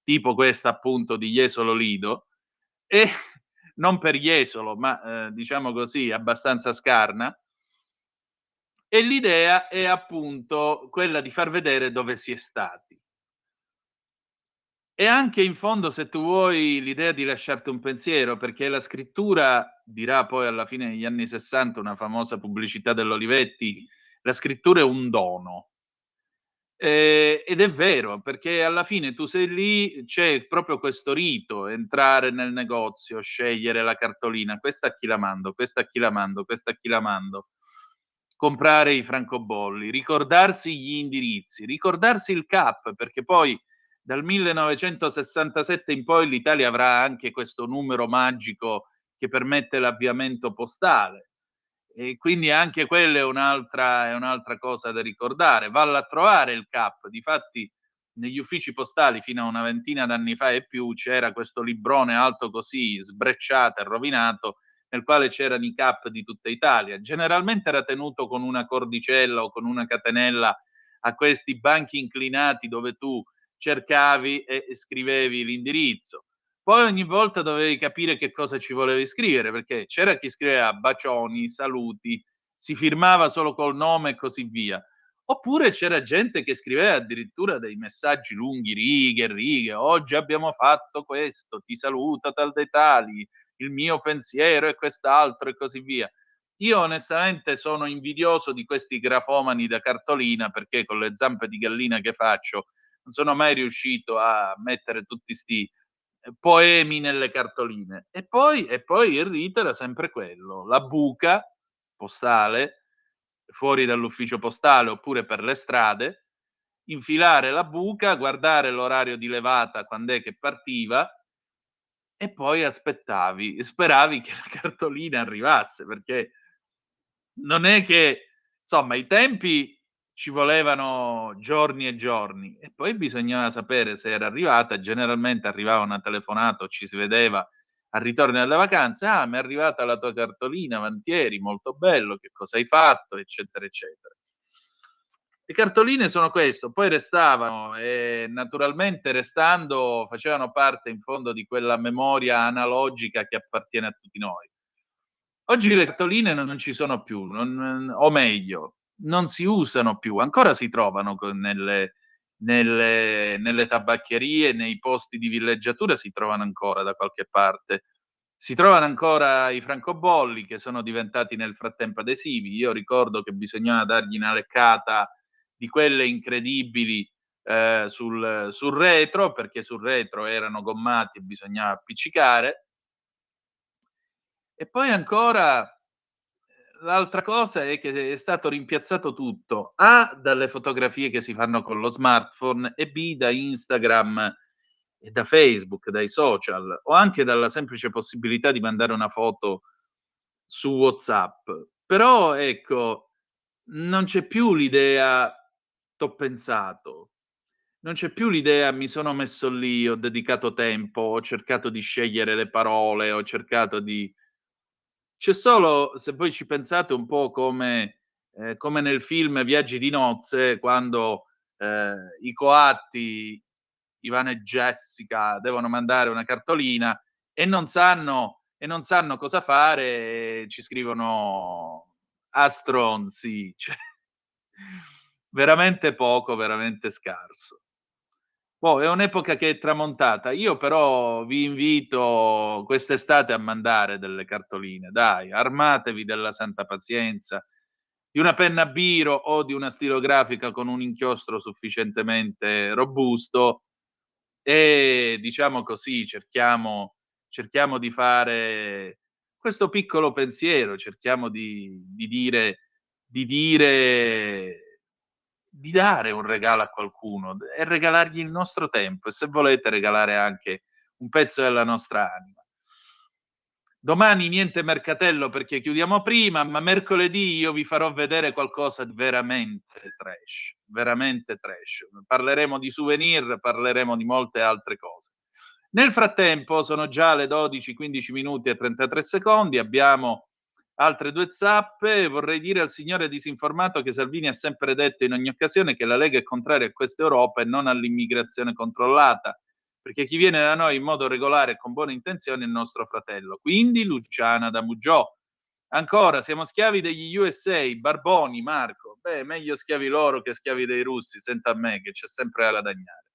tipo questa appunto di Jesolo Lido, e non per Jesolo, ma diciamo così, abbastanza scarna. E l'idea è appunto quella di far vedere dove si è stati. E anche in fondo, se tu vuoi, l'idea di lasciarti un pensiero, perché la scrittura, dirà poi alla fine degli anni 60 una famosa pubblicità dell'Olivetti, la scrittura è un dono. Ed è vero, perché alla fine tu sei lì, c'è proprio questo rito, entrare nel negozio, scegliere la cartolina, questa a chi la mando, questa a chi la mando, questa a chi la mando, comprare i francobolli, ricordarsi gli indirizzi, ricordarsi il CAP, perché poi dal 1967 in poi l'Italia avrà anche questo numero magico che permette l'avviamento postale, e quindi anche quella è un'altra cosa da ricordare. Valla a trovare il CAP. Difatti negli uffici postali fino a una ventina d'anni fa e più c'era questo librone alto così, sbrecciato e rovinato, nel quale c'erano i CAP di tutta Italia. Generalmente era tenuto con una cordicella o con una catenella a questi banchi inclinati dove tu cercavi e scrivevi l'indirizzo. Poi ogni volta dovevi capire che cosa ci volevi scrivere, perché c'era chi scriveva bacioni, saluti, si firmava solo col nome e così via. Oppure c'era gente che scriveva addirittura dei messaggi lunghi, righe e righe. Oggi abbiamo fatto questo, ti saluta tal dei tali, il mio pensiero è quest'altro e così via. Io onestamente sono invidioso di questi grafomani da cartolina, perché con le zampe di gallina che faccio non sono mai riuscito a mettere tutti sti poemi nelle cartoline. E poi il rito era sempre quello, la buca postale fuori dall'ufficio postale oppure per le strade, infilare la buca, guardare l'orario di levata quando è che partiva e poi aspettavi e speravi che la cartolina arrivasse, perché non è che, insomma, i tempi ci volevano giorni e giorni e poi bisognava sapere se era arrivata. Generalmente arrivava una telefonata o ci si vedeva al ritorno dalle vacanze: "Ah, m'è arrivata la tua cartolina avanti ieri, molto bello, che cosa hai fatto?" eccetera, eccetera. Le cartoline sono questo, poi restavano e naturalmente restando facevano parte in fondo di quella memoria analogica che appartiene a tutti noi. Oggi le cartoline non ci sono più, o meglio, non si usano più. Ancora si trovano nelle tabaccherie, nei posti di villeggiatura si trovano ancora da qualche parte. Si trovano ancora i francobolli che sono diventati nel frattempo adesivi. Io ricordo che bisognava dargli una leccata di quelle incredibili sul retro, perché sul retro erano gommati e bisognava appiccicare. E poi ancora l'altra cosa è che è stato rimpiazzato tutto, A dalle fotografie che si fanno con lo smartphone e B da Instagram e da Facebook, dai social, o anche dalla semplice possibilità di mandare una foto su WhatsApp. Però ecco, non c'è più l'idea "t'ho pensato", non c'è più l'idea "mi sono messo lì, ho dedicato tempo, ho cercato di scegliere le parole, ho cercato di". C'è solo, se voi ci pensate, un po' come nel film Viaggi di nozze, quando, i coatti, Ivano e Jessica, devono mandare una cartolina e non sanno cosa fare e ci scrivono: "A stronzi", cioè veramente poco, veramente scarso. Boh, è un'epoca che è tramontata. Io però vi invito quest'estate a mandare delle cartoline, dai, armatevi della santa pazienza, di una penna biro o di una stilografica con un inchiostro sufficientemente robusto e, diciamo così, cerchiamo di fare questo piccolo pensiero, cerchiamo di di dare un regalo a qualcuno e regalargli il nostro tempo e, se volete, regalare anche un pezzo della nostra anima. Domani niente mercatello perché chiudiamo prima, ma mercoledì io vi farò vedere qualcosa di veramente trash, veramente trash. Parleremo di souvenir, parleremo di molte altre cose. Nel frattempo sono già le 12, 15 minuti e 33 secondi, abbiamo altre 2 zappe. Vorrei dire al signore disinformato che Salvini ha sempre detto in ogni occasione che la Lega è contraria a questa Europa e non all'immigrazione controllata, perché chi viene da noi in modo regolare e con buone intenzioni è il nostro fratello. Quindi Luciana da Muggiò. Ancora, siamo schiavi degli USA, Barboni, Marco. Beh, meglio schiavi loro che schiavi dei russi, senta a me che c'è sempre da guadagnare.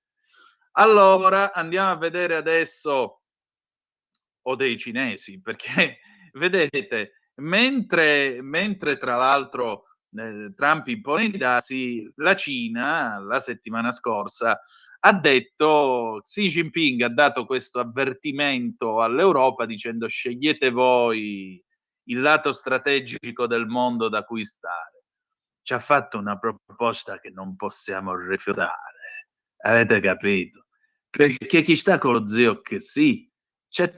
Allora, andiamo a vedere adesso, o dei cinesi, perché vedete, mentre tra l'altro Trump impone i dazi, la Cina la settimana scorsa ha detto, Xi Jinping ha dato questo avvertimento all'Europa dicendo: scegliete voi il lato strategico del mondo da cui stare. Ci ha fatto una proposta che non possiamo rifiutare, avete capito? Perché chi sta con lo zio che sì, c'ha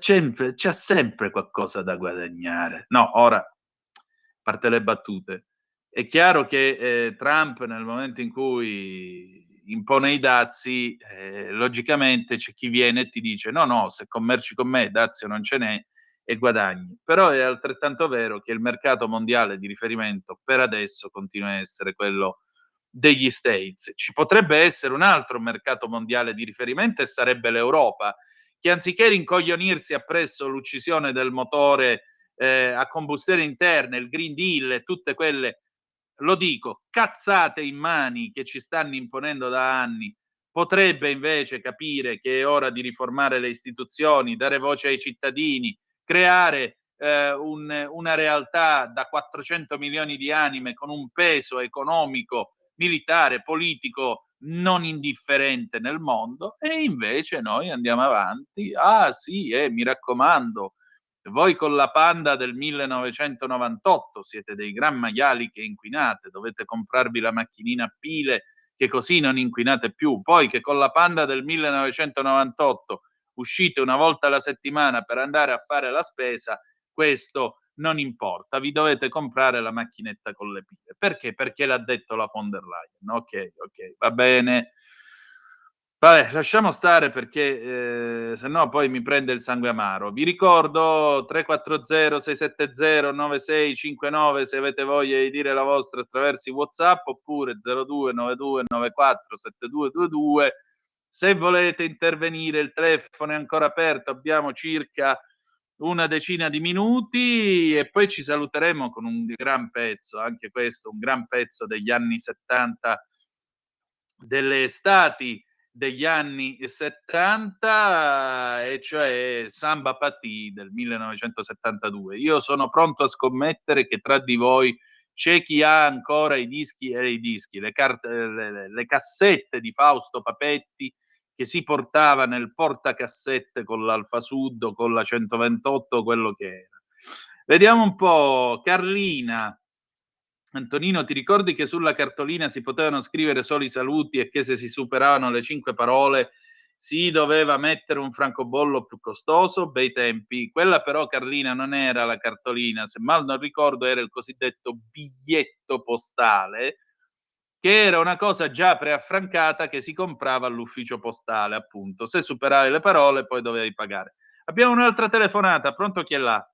sempre qualcosa da guadagnare. No, ora, a parte le battute, è chiaro che Trump, nel momento in cui impone i dazi, logicamente c'è chi viene e ti dice: no, no, se commerci con me dazio non ce n'è e guadagni. Però è altrettanto vero che il mercato mondiale di riferimento per adesso continua a essere quello degli States. Ci potrebbe essere un altro mercato mondiale di riferimento e sarebbe l'Europa, che anziché rincoglionirsi appresso l'uccisione del motore a combustione interna, il Green Deal e tutte quelle, lo dico, cazzate in mani che ci stanno imponendo da anni, potrebbe invece capire che è ora di riformare le istituzioni, dare voce ai cittadini, creare una realtà da 400 milioni di anime con un peso economico, militare, politico non indifferente nel mondo, e invece noi andiamo avanti. Ah sì, mi raccomando, voi con la Panda del 1998 siete dei gran maiali che inquinate, dovete comprarvi la macchinina a pile che così non inquinate più. Poi che con la Panda del 1998 uscite una volta alla settimana per andare a fare la spesa, questo non importa, vi dovete comprare la macchinetta con le pile. Perché? Perché l'ha detto la von der Leyen. Ok, va bene. Vabbè, lasciamo stare perché se no poi mi prende il sangue amaro. Vi ricordo 340-670-9659 se avete voglia di dire la vostra attraverso i WhatsApp, oppure 0292947222. Se volete intervenire, il telefono è ancora aperto, abbiamo circa una decina di minuti e poi ci saluteremo con un gran pezzo, anche questo, un gran pezzo degli anni 70, delle estati degli anni 70, e cioè Samba Pati del 1972. Io sono pronto a scommettere che tra di voi c'è chi ha ancora i dischi, le cassette di Fausto Papetti che si portava nel portacassette con l'Alfa Sud o con la 128, quello che era. Vediamo un po', Carlina. Antonino, ti ricordi che sulla cartolina si potevano scrivere solo i saluti e che se si superavano le 5 parole si doveva mettere un francobollo più costoso? Bei tempi. Quella però, Carlina, non era la cartolina, se mal non ricordo era il cosiddetto biglietto postale, che era una cosa già preaffrancata che si comprava all'ufficio postale, appunto. Se superavi le parole poi dovevi pagare. Abbiamo un'altra telefonata, pronto, chi è là?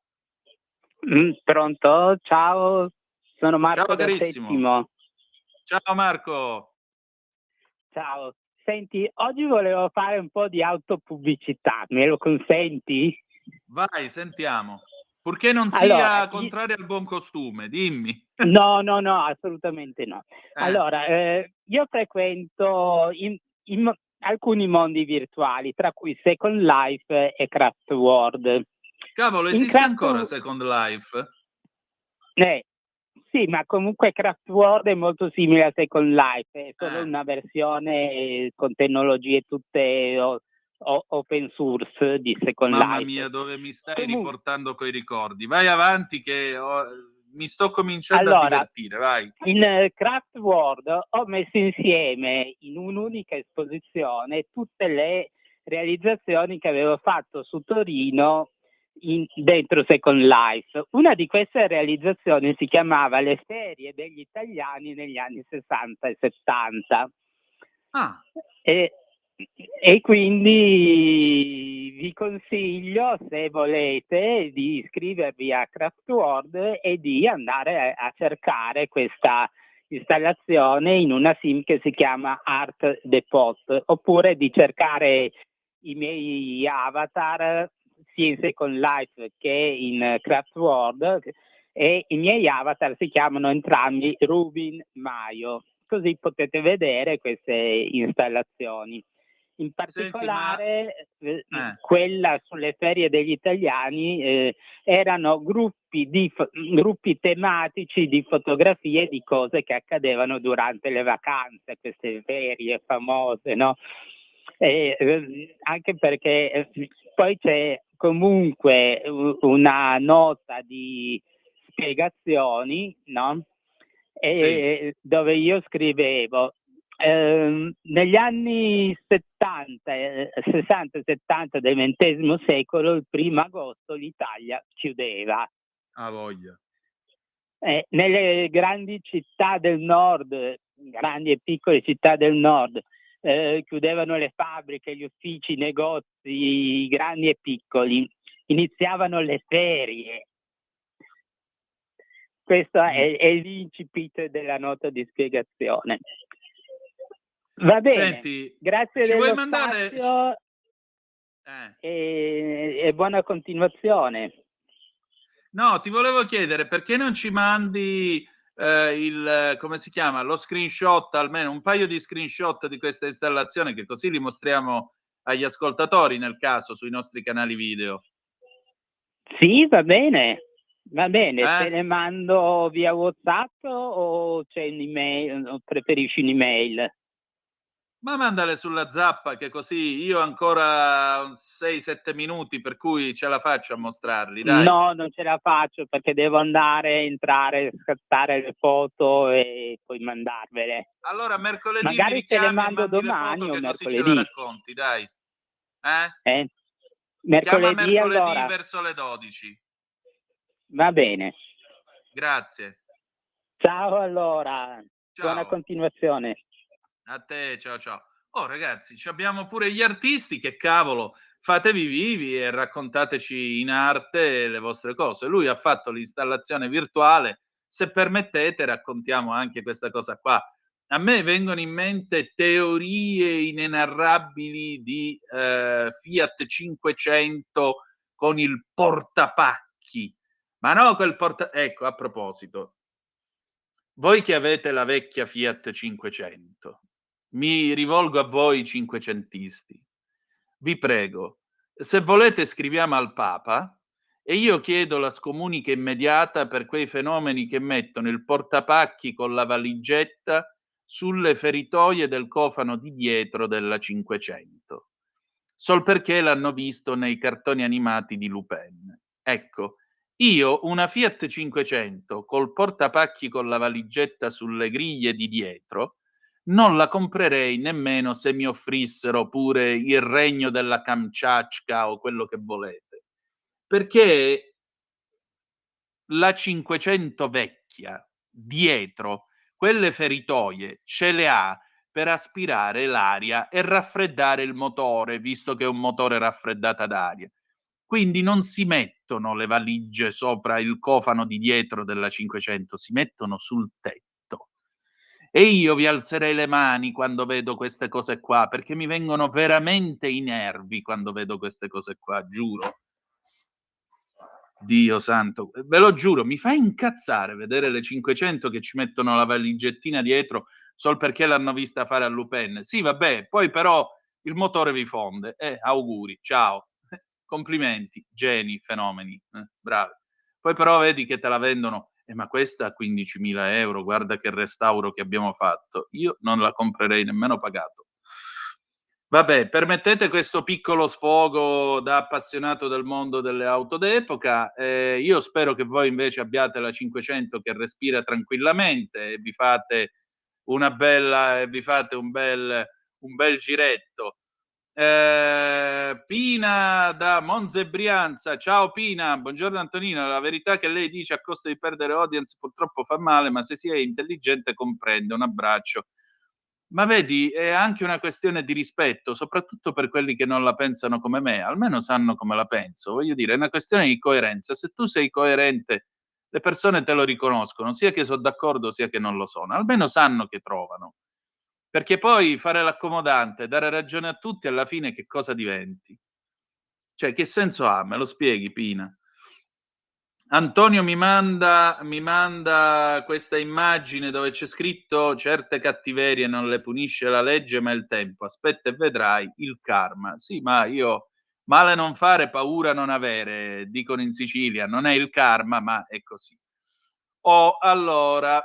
Pronto, ciao, sono Marco Ciao da carissimo. Settimo. Ciao Marco. Ciao, senti, oggi volevo fare un po' di autopubblicità, me lo consenti? Vai, sentiamo. Purché non Allora, sia contrario al buon costume, dimmi. No, assolutamente no. Allora, io frequento alcuni mondi virtuali, tra cui Second Life e Craft World. Cavolo, esiste ancora Second Life? Sì, ma comunque Craft World è molto simile a Second Life, è solo una versione con tecnologie tutte open source di Second Mamma Life. mia, dove mi stai riportando coi ricordi. Vai avanti che mi sto cominciando a divertire, vai. In Craft World ho messo insieme in un'unica esposizione tutte le realizzazioni che avevo fatto su Torino dentro Second Life. Una di queste realizzazioni si chiamava Le ferie degli italiani negli anni 60 e 70. E quindi vi consiglio, se volete, di iscrivervi a Craft World e di andare a cercare questa installazione in una sim che si chiama Art Depot, oppure di cercare i miei avatar sia in Second Life che in Craft World, e i miei avatar si chiamano entrambi Rubin Maio, così potete vedere queste installazioni. In particolare quella sulle ferie degli italiani erano gruppi tematici di fotografie di cose che accadevano durante le vacanze, queste ferie famose, no? Anche perché poi c'è comunque una nota di spiegazioni, no? Dove io scrivevo negli anni 60 e 70 del XX secolo, il 1° agosto l'Italia chiudeva. A voglia. Nelle grandi città del nord, grandi e piccole città del nord, chiudevano le fabbriche, gli uffici, i negozi, grandi e piccoli, iniziavano le ferie. Questo è l'incipit della nota di spiegazione. Va bene, senti, grazie ci vuoi dello mandare spazio e buona continuazione. No, ti volevo chiedere perché non ci mandi come si chiama, lo screenshot, almeno un paio di screenshot di questa installazione, che così li mostriamo agli ascoltatori nel caso sui nostri canali video. Sì, va bene, te le mando via WhatsApp o c'è un'email, o preferisci un'email? Ma mandale sulla zappa, che così io ancora 6-7 minuti, per cui ce la faccio a mostrarli, dai. No, non ce la faccio perché devo andare, entrare, scattare le foto e poi mandarvele. Allora mercoledì Magari mi te le richiami e mando mandi le domani foto, o che così ce la mercoledì. racconti, dai. Chiama Mercoledì allora. verso le 12. Va bene. Grazie. Ciao allora. Ciao. Buona continuazione. A te, ciao ciao. Oh ragazzi, ci abbiamo pure gli artisti, che cavolo, fatevi vivi e raccontateci in arte le vostre cose. Lui ha fatto l'installazione virtuale, se permettete raccontiamo anche questa cosa qua. A me vengono in mente teorie inenarrabili di Fiat 500 con il portapacchi. Ma no, ecco, a proposito, voi che avete la vecchia Fiat 500, mi rivolgo a voi cinquecentisti, vi prego, se volete scriviamo al Papa e io chiedo la scomunica immediata per quei fenomeni che mettono il portapacchi con la valigetta sulle feritoie del cofano di dietro della 500, sol perché l'hanno visto nei cartoni animati di Lupin. Ecco, io una Fiat 500 col portapacchi con la valigetta sulle griglie di dietro non la comprerei nemmeno se mi offrissero pure il regno della Kamchatka o quello che volete, perché la 500 vecchia dietro quelle feritoie ce le ha per aspirare l'aria e raffreddare il motore, visto che è un motore raffreddato ad aria. Quindi non si mettono le valigie sopra il cofano di dietro della 500, si mettono sul tetto. E io vi alzerei le mani quando vedo queste cose qua, perché mi vengono veramente i nervi quando vedo queste cose qua, giuro. Dio santo, ve lo giuro, mi fa incazzare vedere le 500 che ci mettono la valigettina dietro sol perché l'hanno vista fare a Lupin. Sì, vabbè, poi però il motore vi fonde. Auguri, ciao. Complimenti, geni, fenomeni, bravi. Poi però vedi che te la vendono, ma questa a 15.000 euro, guarda che restauro che abbiamo fatto. Io non la comprerei nemmeno pagato. Vabbè, permettete questo piccolo sfogo da appassionato del mondo delle auto d'epoca. Io spero che voi invece abbiate la 500 che respira tranquillamente e vi fate una bella, vi fate un bel giretto. Pina da Monza e Brianza, ciao Pina, buongiorno Antonino, la verità che lei dice a costo di perdere audience purtroppo fa male, ma se si è intelligente comprende, un abbraccio. Ma vedi, è anche una questione di rispetto, soprattutto per quelli che non la pensano come me, almeno sanno come la penso, voglio dire, è una questione di coerenza, se tu sei coerente le persone te lo riconoscono, sia che sono d'accordo sia che non lo sono, almeno sanno che trovano. Perché poi fare l'accomodante, dare ragione a tutti, alla fine che cosa diventi? Cioè, che senso ha? Me lo spieghi, Pina? Antonio mi manda questa immagine dove c'è scritto certe cattiverie non le punisce la legge ma il tempo, aspetta e vedrai il karma. Sì, ma io male non fare, paura non avere, dicono in Sicilia, non è il karma ma è così. Allora,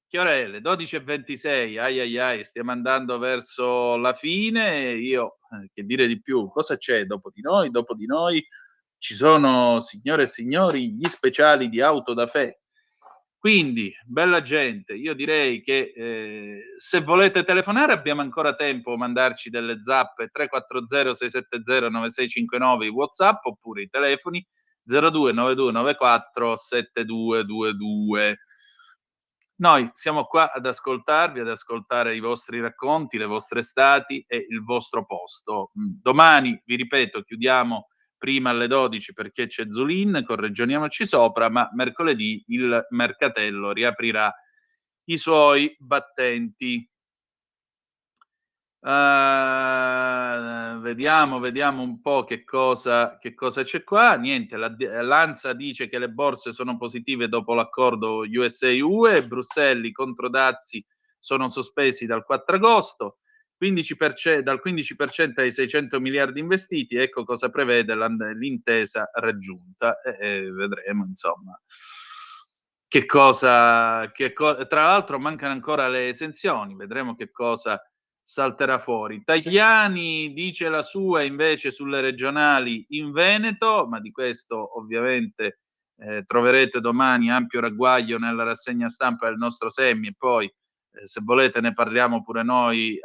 che ore è? Le 12:26, ai, stiamo andando verso la fine, io, che dire di più, cosa c'è dopo di noi? Dopo di noi ci sono, signore e signori, gli speciali di Auto da Fe. Quindi, bella gente, io direi che se volete telefonare abbiamo ancora tempo, mandarci delle zappe 340-670-9659, i WhatsApp oppure i telefoni 0292947222. Noi siamo qua ad ascoltarvi, ad ascoltare i vostri racconti, le vostre estati e il vostro posto. Domani, vi ripeto, chiudiamo prima alle 12 perché c'è Zulin, corregioniamoci sopra, ma mercoledì il mercatello riaprirà i suoi battenti. Vediamo un po' che cosa c'è qua. Niente, l'ANSA dice che le borse sono positive dopo l'accordo USA-UE, Bruxelles contro dazi sono sospesi dal 4 agosto, 15%, dal 15% ai 600 miliardi investiti, ecco cosa prevede l'intesa raggiunta. Vedremo, insomma, tra l'altro mancano ancora le esenzioni, vedremo che cosa salterà fuori. Tajani dice la sua invece sulle regionali in Veneto, ma di questo ovviamente troverete domani ampio ragguaglio nella rassegna stampa del nostro Semmi, e poi se volete ne parliamo pure noi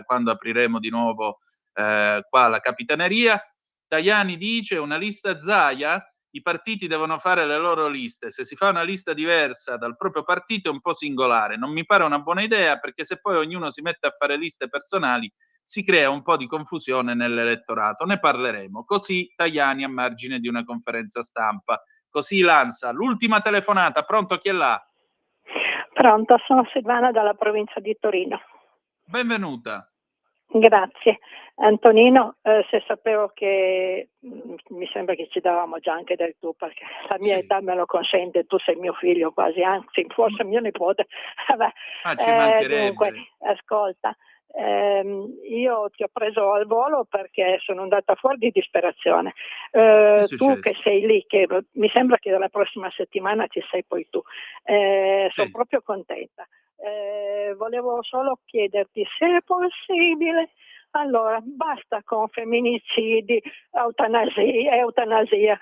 quando apriremo di nuovo qua la Capitaneria. Tajani dice una lista Zaia, i partiti devono fare le loro liste, se si fa una lista diversa dal proprio partito è un po' singolare, non mi pare una buona idea, perché se poi ognuno si mette a fare liste personali si crea un po' di confusione nell'elettorato, ne parleremo. Così Tajani a margine di una conferenza stampa. Così Lanza, l'ultima telefonata, pronto, chi è là? Pronto, sono Silvana dalla provincia di Torino. Benvenuta. Grazie. Antonino, se sapevo che mi sembra che ci davamo già anche del tu, perché la mia età me lo consente, tu sei mio figlio quasi, anzi forse mio nipote. Ci mancherebbe. Dunque, ascolta, io ti ho preso al volo perché sono andata fuori di disperazione. Tu che sei lì, che mi sembra che dalla prossima settimana ci sei poi tu, sono proprio contenta. Volevo solo chiederti se è possibile, allora basta con femminicidi, eutanasia,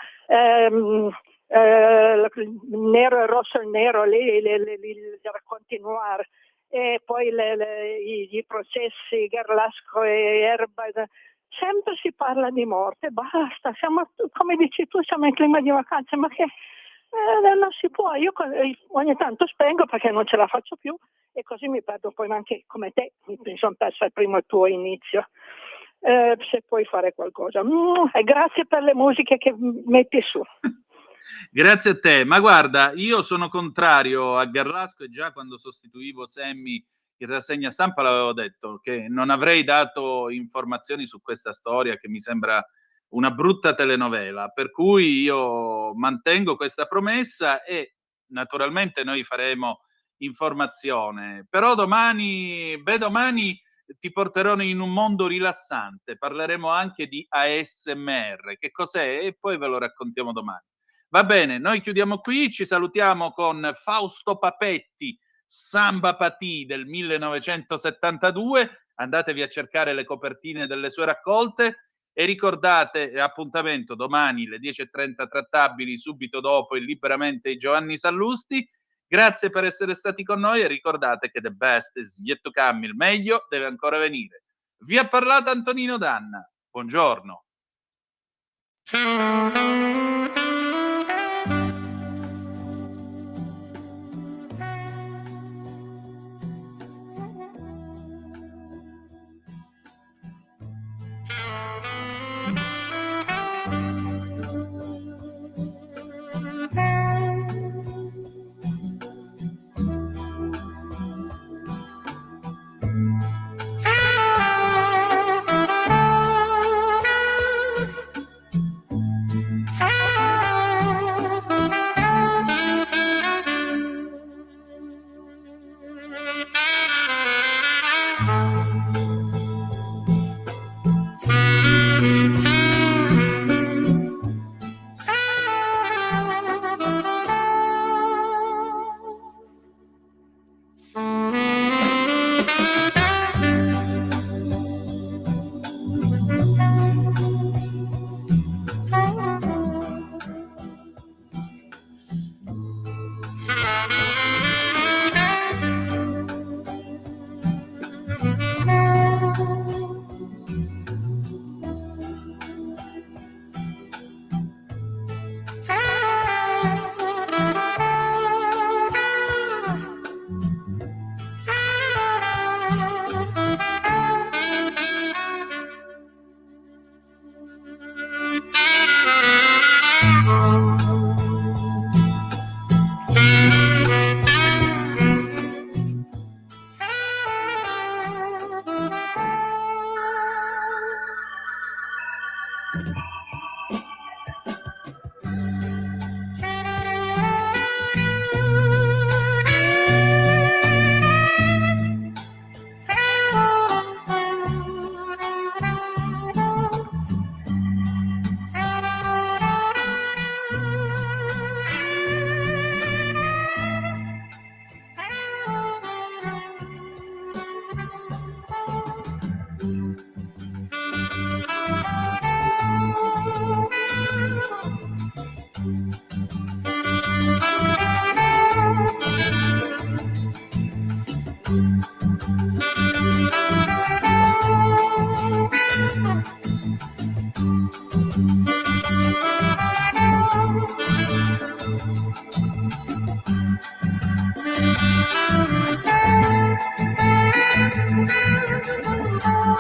nero e rosso e nero, lì continuare, e poi i processi Garlasco e Erba, sempre si parla di morte, basta, siamo, come dici tu, siamo in clima di vacanze, ma che non si può. Io ogni tanto spengo perché non ce la faccio più e così mi perdo poi anche come te, mi sono persa il primo tuo inizio. Se puoi fare qualcosa. E grazie per le musiche che metti su. Grazie a te, ma guarda, io sono contrario a Garlasco e già quando sostituivo Semmi in rassegna stampa l'avevo detto che non avrei dato informazioni su questa storia che mi sembra una brutta telenovela, per cui io mantengo questa promessa e naturalmente noi faremo informazione, però domani ti porterò in un mondo rilassante, parleremo anche di ASMR, che cos'è e poi ve lo raccontiamo domani. Va bene, noi chiudiamo qui, ci salutiamo con Fausto Papetti, Samba Patì del 1972, andatevi a cercare le copertine delle sue raccolte e ricordate appuntamento domani alle 10:30 trattabili, subito dopo il Liberamente di Giovanni Sallusti. Grazie per essere stati con noi e ricordate che the best is yet to come, il meglio deve ancora venire. Vi ha parlato Antonino Danna, buongiorno. Ah!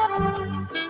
Bye.